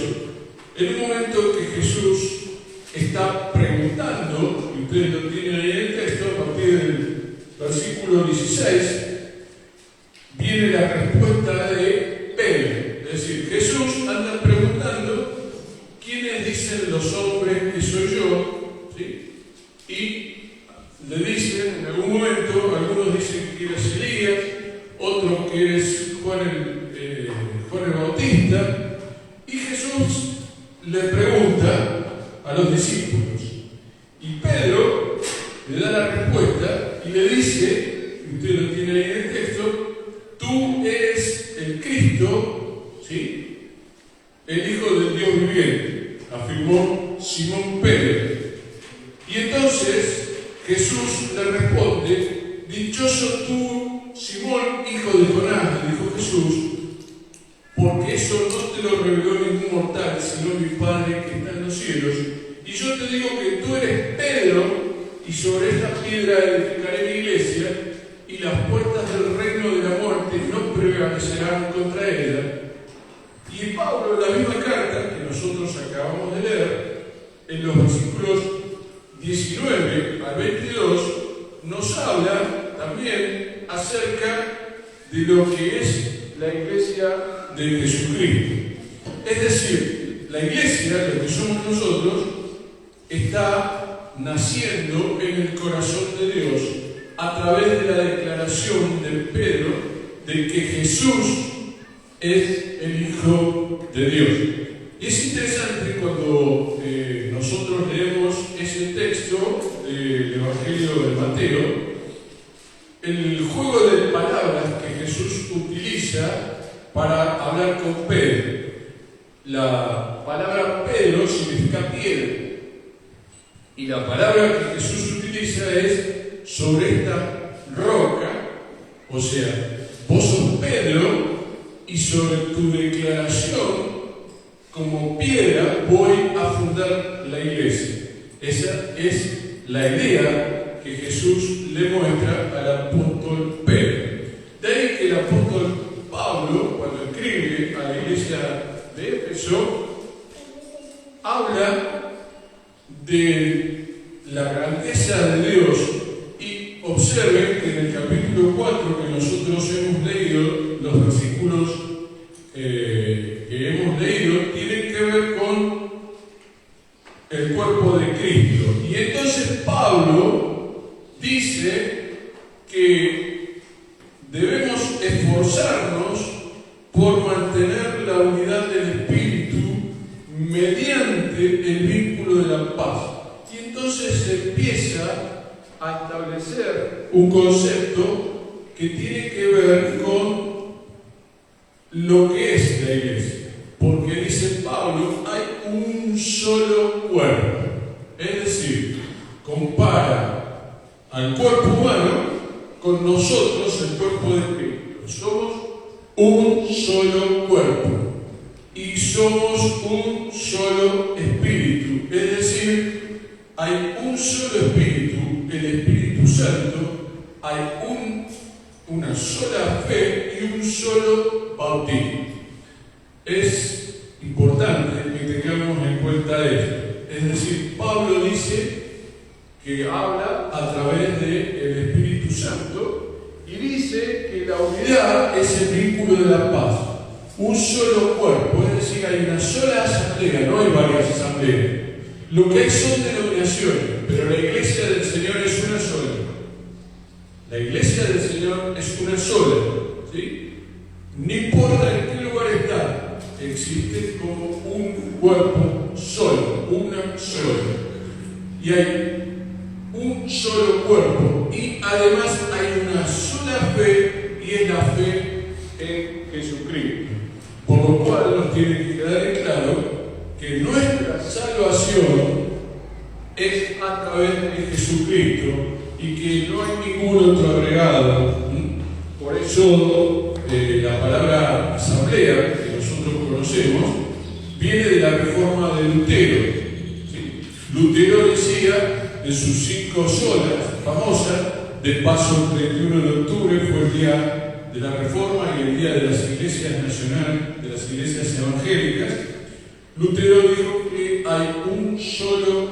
en un momento que Jesús está preguntando, y ustedes lo tienen ahí en el texto, a partir del versículo 16, viene la respuesta de Pedro. Es decir, Jesús anda preguntando quiénes dicen los hombres que soy yo, ¿sí? Y le dicen en algún momento, algunos dicen que eres Elías, otros que eres Juan el Bautista. Bautista, y Jesús le pregunta a los discípulos. Y Pedro le da la respuesta y le dice, y usted lo tiene ahí en el texto, tú eres el Cristo, ¿sí?, el Hijo del Dios viviente, afirmó Simón Pedro. Y entonces Jesús le responde, dichoso tú, Simón, hijo de Jonás, le dijo Jesús, porque eso no te lo reveló ningún mortal, sino mi Padre que está en los cielos. Y yo te digo que tú eres Pedro, y sobre esta piedra edificaré mi iglesia, y las puertas del reino de la muerte no prevalecerán contra ella. Y Pablo, en la misma carta que nosotros acabamos de leer, en los versículos 19 al 22, nos habla también acerca de lo que es la iglesia de Jesucristo. Es decir, la iglesia, lo que somos nosotros, está naciendo en el corazón de Dios a través de la declaración de Pedro de que Jesús es el Hijo de Dios. Y es interesante cuando nosotros leemos ese texto del Evangelio de Mateo, el juego de palabras que Jesús utiliza para hablar con Pedro. La palabra Pedro significa piedra, y la palabra que Jesús utiliza es sobre esta roca, o sea, vos sos Pedro, y sobre tu declaración como piedra voy a fundar la iglesia. Esa es la idea que Jesús le muestra al apóstol Pedro. De ahí que el apóstol Pablo, cuando escribe a la iglesia de Éfeso, habla de la grandeza de Dios. Y observen que en el capítulo 4 que nosotros hemos leído, los versículos que hemos leído tienen que ver con el cuerpo de Cristo. Y entonces Pablo dice que debemos esforzarnos por mantener la unidad del Espíritu mediante el vínculo de la paz. Y entonces se empieza a establecer un concepto que tiene que ver con lo que es la iglesia. Porque dice Pablo, hay un solo cuerpo. Es decir, compara al cuerpo humano con nosotros, el cuerpo de Cristo. Somos un solo cuerpo y somos un solo espíritu. Es decir, hay un solo espíritu, el Espíritu Santo, hay una sola fe y un solo bautismo. Es importante que tengamos en cuenta esto. Es decir, Pablo dice que habla a través del Espíritu Santo y dice que la unidad es el vínculo de la paz. Un solo cuerpo, es decir, hay una sola asamblea, no hay varias asambleas. Lo que hay son denominaciones, pero la iglesia del Señor es una sola. La iglesia del Señor es una sola, ¿sí? No importa en qué lugar está, existe como un cuerpo solo, una sola. Y hay un solo cuerpo y además hay una sola fe y es la fe en Jesucristo. Por lo cual nos tiene que quedar en claro que nuestra salvación es a través de Jesucristo y que no hay ningún otro agregado. Por eso la palabra asamblea que nosotros conocemos viene de la reforma de Lutero. ¿Sí? Lutero decía en sus 5 solas famosas, de paso el 31 de octubre fue el día de la reforma y el día de las iglesias nacionales, de las iglesias evangélicas. Lutero dijo que hay un solo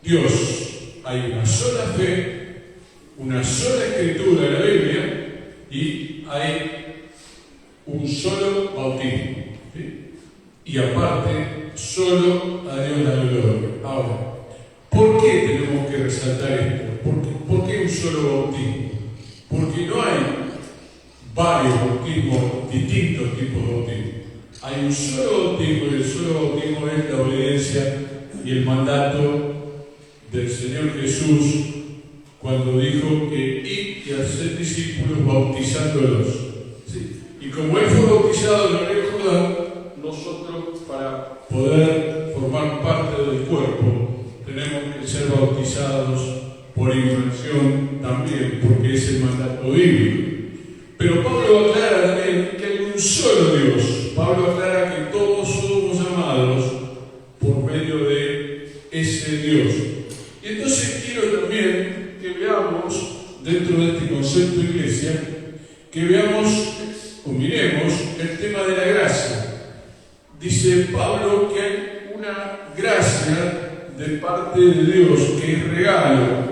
Dios, hay una sola fe, una sola escritura de la Biblia y hay un solo bautismo. ¿Sí? Y aparte, solo a Dios la gloria. Ahora, ¿por qué tenemos que resaltar esto? ¿Por qué un solo bautismo? Porque no hay varios bautismos, distintos tipos de bautismo. Hay un solo bautismo y el solo bautismo es la obediencia y el mandato del Señor Jesús cuando dijo que id y haced discípulos bautizándolos. ¿Sí? Y como Él fue bautizado en el río Jordán, nosotros para poder formar parte del cuerpo tenemos que ser bautizados por inmersión también, porque es el mandato bíblico. Pero Pablo aclara también que hay un solo Dios. Pablo aclara que todos somos amados por medio de ese Dios. Y entonces quiero también que veamos, dentro de este concepto de iglesia, que veamos o miremos el tema de la gracia. Dice Pablo que hay una gracia de parte de Dios, que es regalo.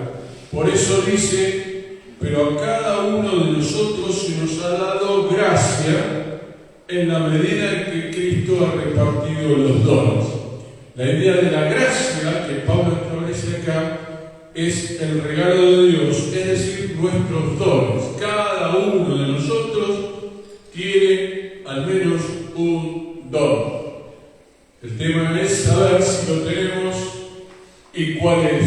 Por eso dice, pero a cada uno de nosotros se nos ha dado gracia en la medida en que Cristo ha repartido los dones. La idea de la gracia que Pablo establece acá es el regalo de Dios, es decir, nuestros dones. Cada uno de nosotros tiene al menos un don. El tema es saber si lo tenemos y cuál es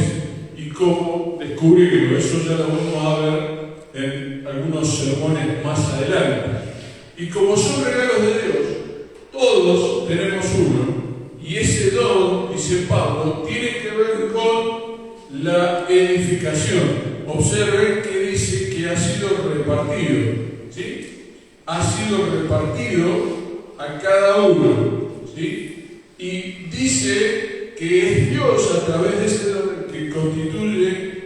y cómo descubrirlo. Eso ya lo vamos a ver en algunos sermones más adelante. Y como son regalos de Dios, todos tenemos uno. Y ese don, dice Pablo, tiene que ver con la edificación. Observen que dice que ha sido repartido. ¿Sí? Ha sido repartido a cada uno. ¿Sí? Y dice que es Dios a través de ese don que constituye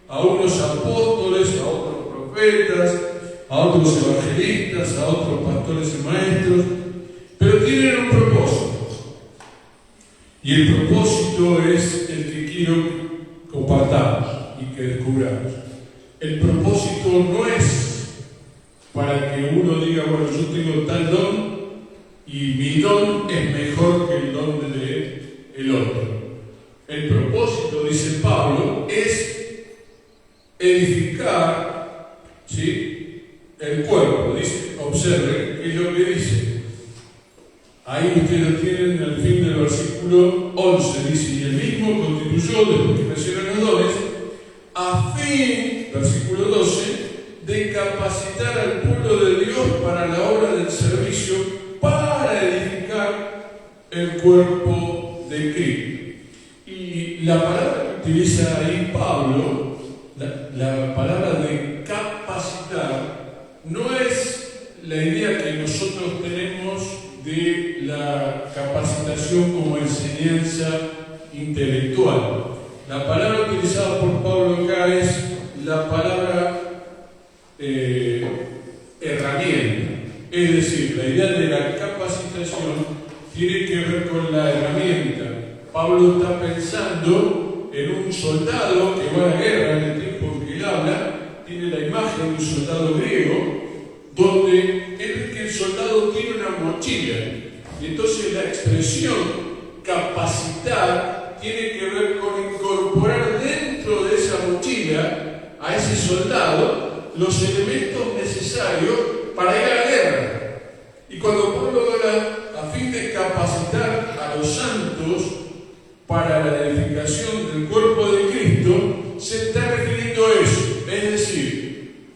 a unos apóstoles, a otros profetas, a otros evangelistas, a otros pastores y maestros, pero tienen un propósito. Y el propósito es el que quiero compartamos y que descubramos. El propósito no es para que uno diga, bueno, yo tengo tal don y mi don es mejor que el don del otro. El propósito, dice Pablo, es edificar, ¿sí?, el cuerpo. Dice, observen qué es lo que dice. Ahí ustedes lo tienen al fin del versículo 11. Dice, y el mismo constituyó, después que mencionan los dones, a fin, versículo 12, de capacitar al pueblo de Dios para la obra del servicio, para edificar el cuerpo de Cristo. Y la palabra que utiliza ahí Pablo, la palabra de capacitar, no es la idea que nosotros tenemos de la capacitación como enseñanza intelectual. La palabra utilizada por Pablo acá es la palabra herramienta. Es decir, la idea de la capacitación tiene que ver con la herramienta. Pablo está pensando en un soldado que va a la guerra en el tiempo en que él habla. Tiene la imagen de un soldado griego, donde el soldado tiene una mochila. Y entonces la expresión capacitar tiene que ver con incorporar dentro de esa mochila a ese soldado los elementos necesarios para ir a la guerra. Y cuando Pablo habla a fin de capacitar a los santos para la edificación del cuerpo de Cristo, se está refiriendo a eso. Es decir,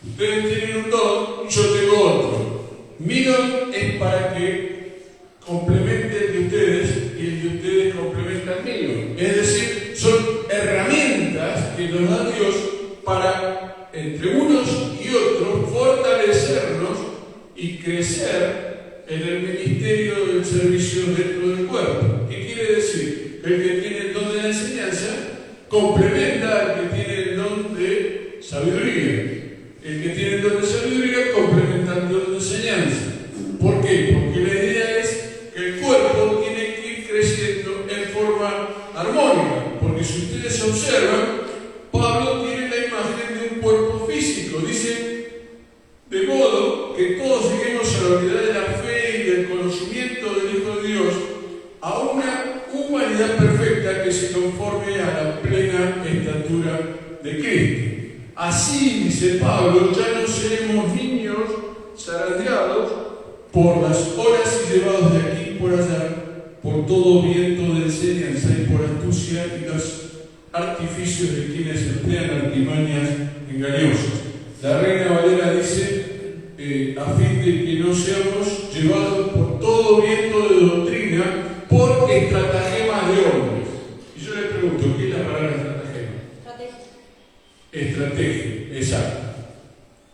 ustedes tienen un don, yo tengo otro. Mi don es para que complementen el de ustedes y el de ustedes complementa el mío. Es decir, son herramientas que nos da Dios para, entre unos y otros, fortalecernos y crecer en el ministerio del servicio dentro del cuerpo. ¿Qué quiere decir? El que tiene el don de la enseñanza complementa al que tiene el don de sabiduría. El que tiene el don de sabiduría complementa el don de enseñanza. ¿Por qué? Porque la idea es que el cuerpo tiene que ir creciendo en forma armónica. Porque si ustedes observan, Pablo tiene la imagen de un cuerpo físico. Dice, de modo que todos lleguemos a la unidad de la fe y del conocimiento del Hijo de Dios, a una humanidad perfecta que se conforme a la plena estatura de Cristo. Así, dice Pablo, ya no seremos niños zarandeados por las horas y llevados de aquí y por allá, por todo viento de enseñanza y por astucia y los artificios de quienes emplean artimañas engañosas. La Reina Valera dice, a fin de que no seamos llevados por todo viento de doctrina, por estratagemas de hombres. Y yo le pregunto, ¿qué es la palabra estratagema? Estrategia, exacto.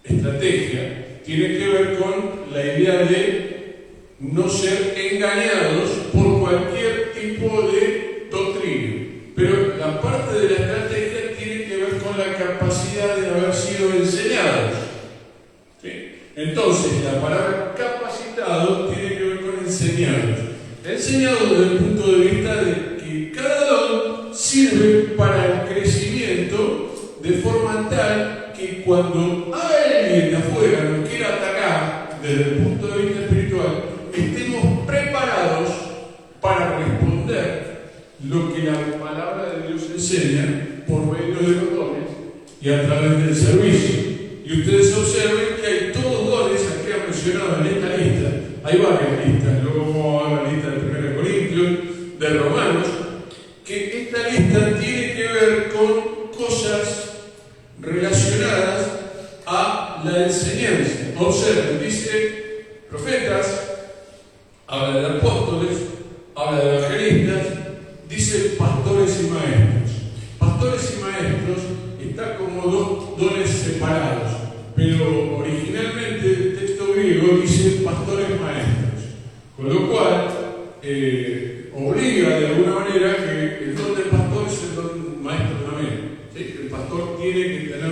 Estrategia tiene que ver con la idea de no ser engañados por cualquier tipo de doctrina. Pero la parte de la estrategia tiene que ver con la capacidad de haber sido enseñados. ¿Sí? Entonces, la palabra capacitado tiene que ver con enseñados. Enseñados desde el punto de vista de que cada don sirve para el crecimiento de forma tal que cuando alguien de afuera nos quiera atacar desde el punto de vista espiritual, estemos preparados para responder lo que la palabra de Dios enseña por medio de los dones y a través del servicio. Y ustedes observen que hay todos dones que han mencionado en esta lista. Hay varias listas, luego vamos a ver la lista de 1 Corintios, de Romanos, que esta lista tiene que ver con cosas relacionadas a la enseñanza. Observen, dice profetas, habla de apóstoles, habla de evangelistas, dice pastores y maestros. Pastores y maestros está como dos dones separados, pero originalmente el texto griego dice pastores maestros, con lo cual obliga de alguna manera que el don del pastor es el don maestro también. ¿Sí? El pastor tiene que tener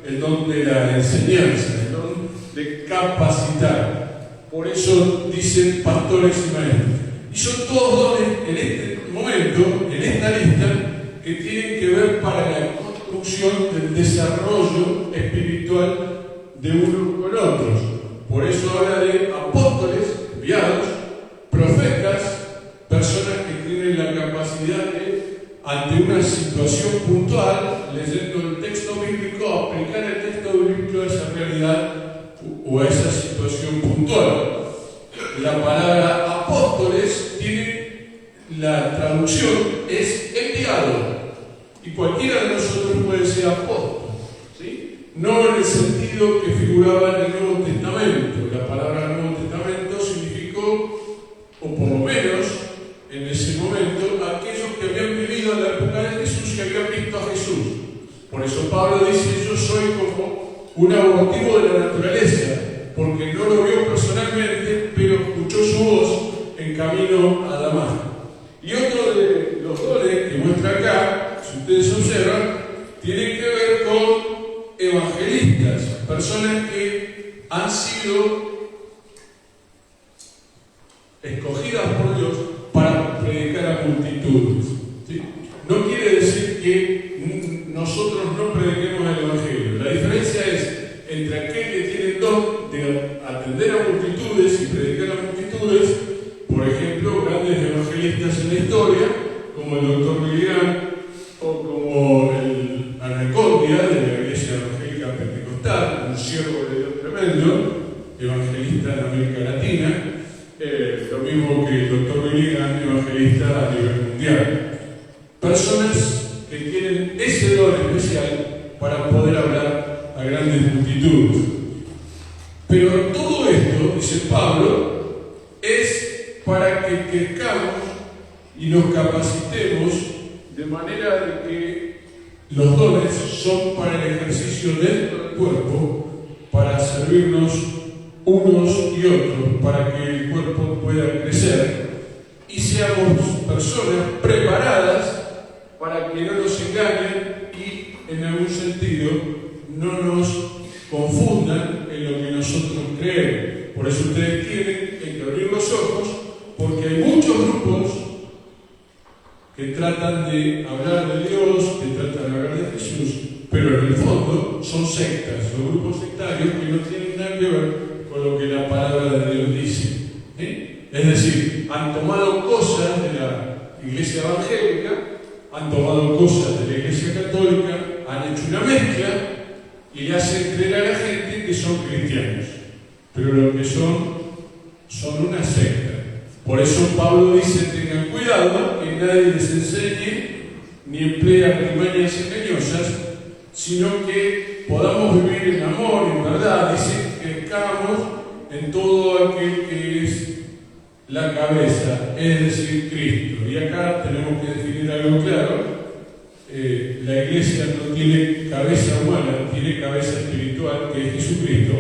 el don de la enseñanza, el don de capacitar. Por eso dicen pastores y maestros. Y son todos dones en este momento, en esta lista, que tienen que ver para la construcción del desarrollo espiritual de unos con otros. Por eso habla de apóstoles, enviados, profetas, personas que tienen la capacidad de, ante una situación puntual, leyendo el texto bíblico, aplicar el texto bíblico a esa realidad o a esa situación puntual. La palabra apóstoles tiene la traducción, es enviado. Y cualquiera de nosotros puede ser apóstol, ¿sí? No en el sentido que figuraba en el Nuevo Testamento. La palabra Nuevo Testamento significó, o por lo menos en ese momento, aquellos que habían vivido en la época de Jesús y habían visto a Jesús. Por eso Pablo dice, yo soy como un abortivo de la naturaleza, porque no lo vio personalmente, pero escuchó su voz en camino a Damasco. Y otro de los dones que muestra acá, si ustedes observan, tiene que ver con evangelistas, personas que han sido escogidas por Dios para predicar a multitudes. ¿Sí? No quiere decir que nosotros no prediquemos el Evangelio. La diferencia es entre aquel que tiene el don de atender a multitudes y predicar a multitudes, por ejemplo, grandes evangelistas en la historia, como el Dr. Billy Graham o como el Anacondia de la Iglesia Evangélica Pentecostal, un siervo de Dios tremendo, evangelista en América Latina, lo mismo que el Dr. Billy Graham, evangelista a nivel mundial. Personas que tienen ese don especial para poder hablar a grandes multitudes. Pero todo esto, dice Pablo, es para que crezcamos y nos capacitemos de manera de que los dones son para el ejercicio dentro del cuerpo, para servirnos unos y otros, para que el cuerpo pueda crecer y seamos personas preparadas para que no nos engañen y, en algún sentido, no nos confundan en lo que nosotros creemos. Por eso ustedes tienen que abrir los ojos, porque hay muchos grupos que tratan de hablar de Dios, que tratan de hablar de Jesús, pero en el fondo son sectas, son grupos sectarios que no tienen nada que ver con lo que la palabra de Dios dice. Es decir, han tomado cosas de la iglesia evangélica, han tomado cosas de la iglesia católica, han hecho una mezcla y le hacen creer a la gente que son cristianos. pero lo que son una secta. Por eso Pablo dice: tengan cuidado que nadie les enseñe ni emplee artimañas engañosas, sino que podamos vivir en amor, en verdad. Dice que crezcamos en todo aquel que es la cabeza, es decir, Cristo. Y acá tenemos que definir algo claro. La iglesia no tiene cabeza humana, tiene cabeza espiritual, que es Jesucristo.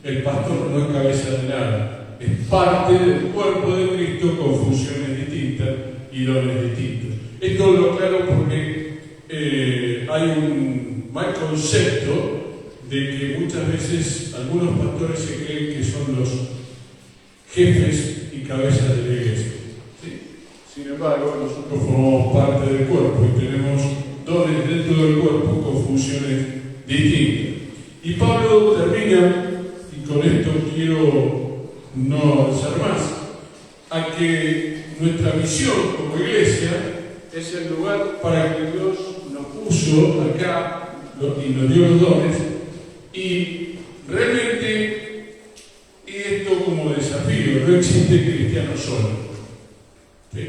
El pastor no es cabeza de nada, es parte del cuerpo de Cristo con funciones distintas y dones distintos. Esto lo aclaro porque hay un mal concepto de que muchas veces algunos pastores se creen que son los jefes y cabezas de la iglesia. ¿Sí? Sin embargo, nosotros formamos parte del cuerpo y tenemos dones dentro del cuerpo con funciones distintas. Y Pablo termina, y con esto quiero no avanzar más, a que nuestra misión como iglesia es el lugar para que Dios nos puso acá y nos dio los dones, y realmente, y esto como desafío, no existe cristiano solo. ¿Sí?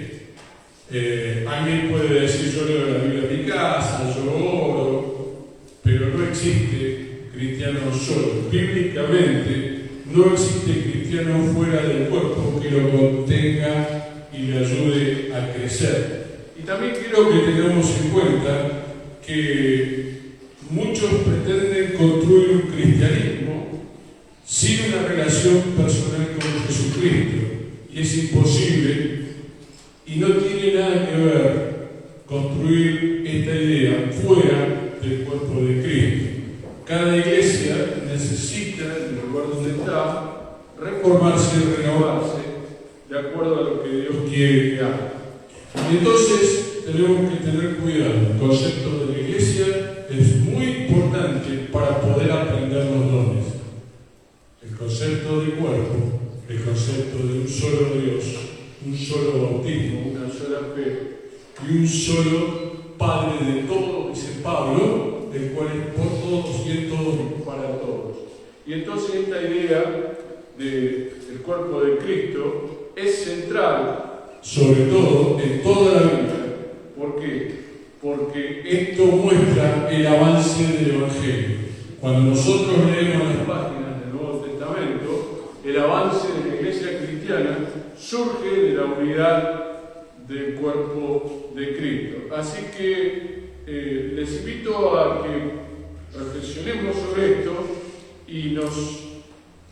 Alguien puede decir: yo leo la Biblia en mi casa, yo oro, pero no existe cristiano solo. Bíblicamente no existe cristiano fuera del cuerpo que lo contenga y le ayude a crecer. Y también quiero que tengamos en cuenta que muchos pretenden construir un cristianismo sin una relación personal con Jesucristo, y es imposible. Y no tiene nada que ver construir esta idea fuera del cuerpo de Cristo. Cada iglesia necesita, en el lugar donde está, reformarse y renovarse de acuerdo a lo que Dios quiere que haga. Y entonces tenemos que tener cuidado. El concepto de la iglesia es muy importante para poder aprender los dones. El concepto de cuerpo, el concepto de un solo Dios, un solo bautismo, una sola fe y un solo Padre de todos, dice Pablo, el cual es por todos y en todos y para todos. Y entonces esta idea del cuerpo de Cristo es central, sobre todo en toda la Biblia. ¿Por qué? Porque esto muestra el avance del Evangelio. Cuando nosotros leemos las páginas del Nuevo Testamento, el avance de la iglesia cristiana surge de la unidad del cuerpo de Cristo. Así que les invito a que reflexionemos sobre esto y nos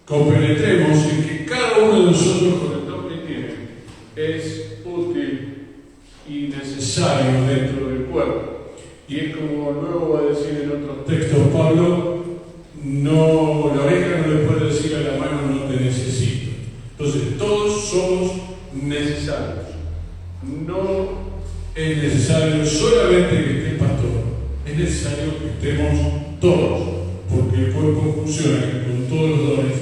compenetremos en que cada uno de nosotros, con el don que tiene, es útil y necesario dentro del cuerpo. Y es como luego va a decir en otros textos Pablo: no, la oreja no le puede decir a la mano: no te necesito. Entonces todos somos necesarios. No es necesario solamente que esté el pastor, es necesario que estemos todos, porque el cuerpo funciona con todos los dones,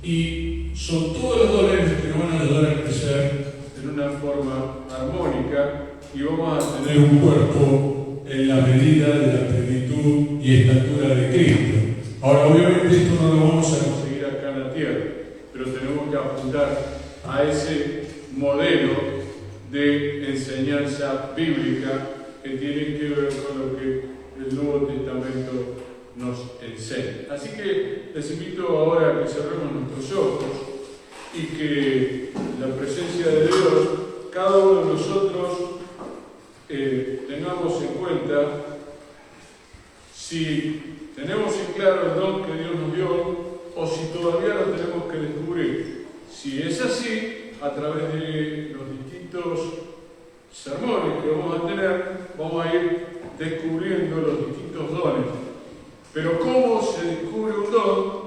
y son todos los dones los que nos van a ayudar a crecer en una forma armónica, y vamos a tener un cuerpo en la medida de la plenitud y estatura de Cristo. Ahora, obviamente esto no lo vamos a conseguir acá en la tierra, pero tenemos que apuntar a ese modelo de enseñanza bíblica que tiene que ver con lo que el Nuevo Testamento nos enseña. Así que les invito ahora a que cerremos nuestros ojos y que la presencia de Dios, cada uno de nosotros, tengamos en cuenta si tenemos en claro el don que Dios nos dio o si todavía lo tenemos que descubrir. Si es así, a través de los distintos sermones que vamos a tener, vamos a ir descubriendo los distintos dones. Pero ¿cómo se descubre un don?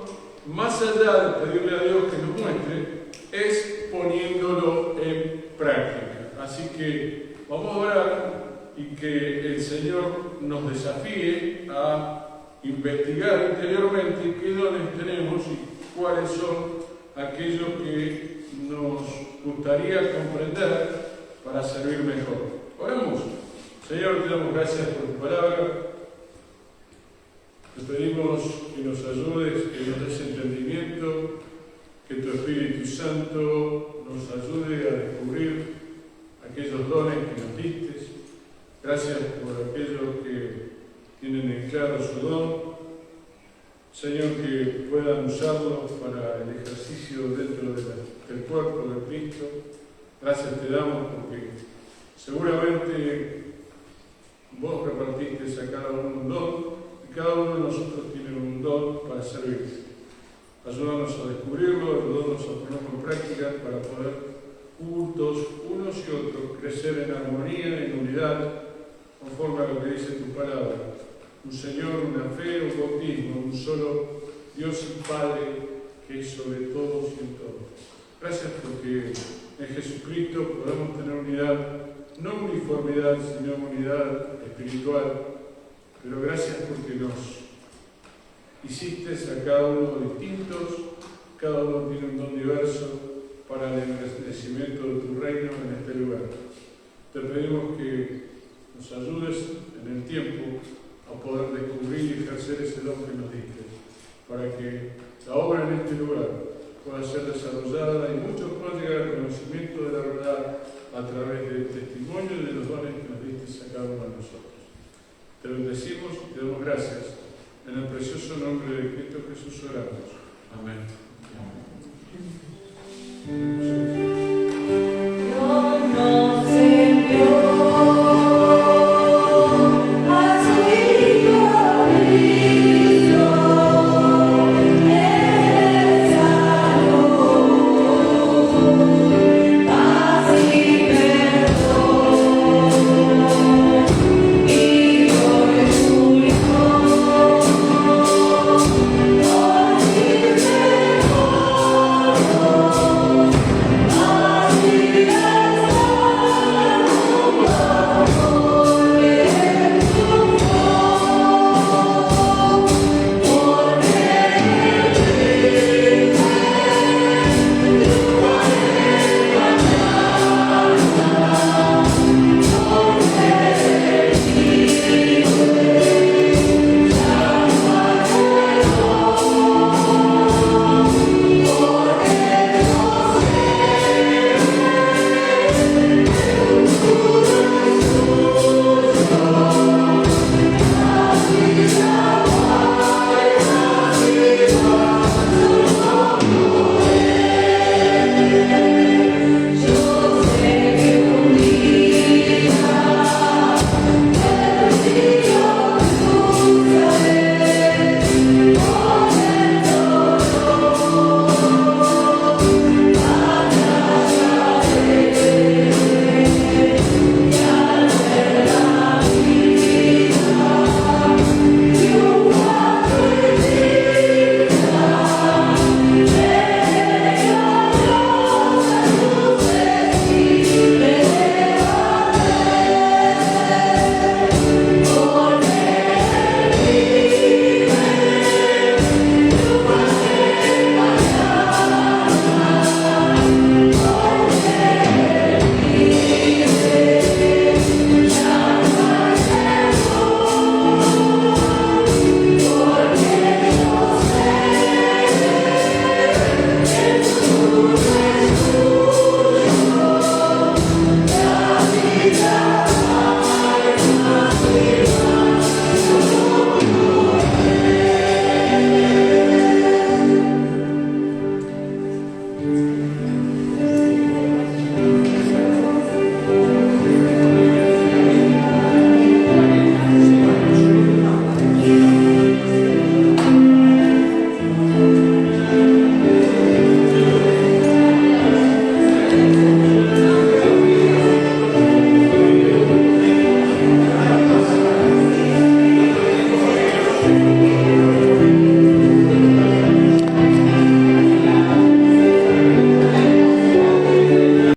Más allá de pedirle a Dios que nos muestre, es poniéndolo en práctica. Así que vamos a orar y que el Señor nos desafíe a investigar interiormente qué dones tenemos y cuáles son aquellos que nos gustaría comprender para servir mejor. Oremos. Señor, te damos gracias por tu palabra. Te pedimos que nos ayudes, que nos des entendimiento que tu Espíritu Santo nos ayude a descubrir aquellos dones que nos diste. Gracias por aquellos que tienen en claro su don. Señor, que puedan usarlos para el ejercicio dentro del cuerpo de Cristo. Gracias te damos porque seguramente vos repartiste a cada uno un don y cada uno de nosotros tiene un don para servir. Ayúdanos a descubrirlo, ayúdanos a ponerlo en práctica para poder juntos, unos y otros, crecer en armonía, en unidad, conforme a lo que dice tu palabra. Un Señor, una fe, un bautismo, un solo Dios y Padre que es sobre todos y en todos. Gracias porque en Jesucristo podemos tener unidad, no uniformidad, sino unidad espiritual. Pero gracias porque nos hiciste a cada uno distintos, cada uno tiene un don diverso para el engrandecimiento de tu reino en este lugar. Te pedimos que nos ayudes en el tiempo a poder descubrir y ejercer ese don que nos diste, para que la obra en este lugar pueda ser desarrollada y muchos puedan llegar al conocimiento de la verdad a través del testimonio y de los dones que nos diste a cada uno de nosotros. Te bendecimos y te damos gracias. En el precioso nombre de Cristo Jesús oramos. Amén.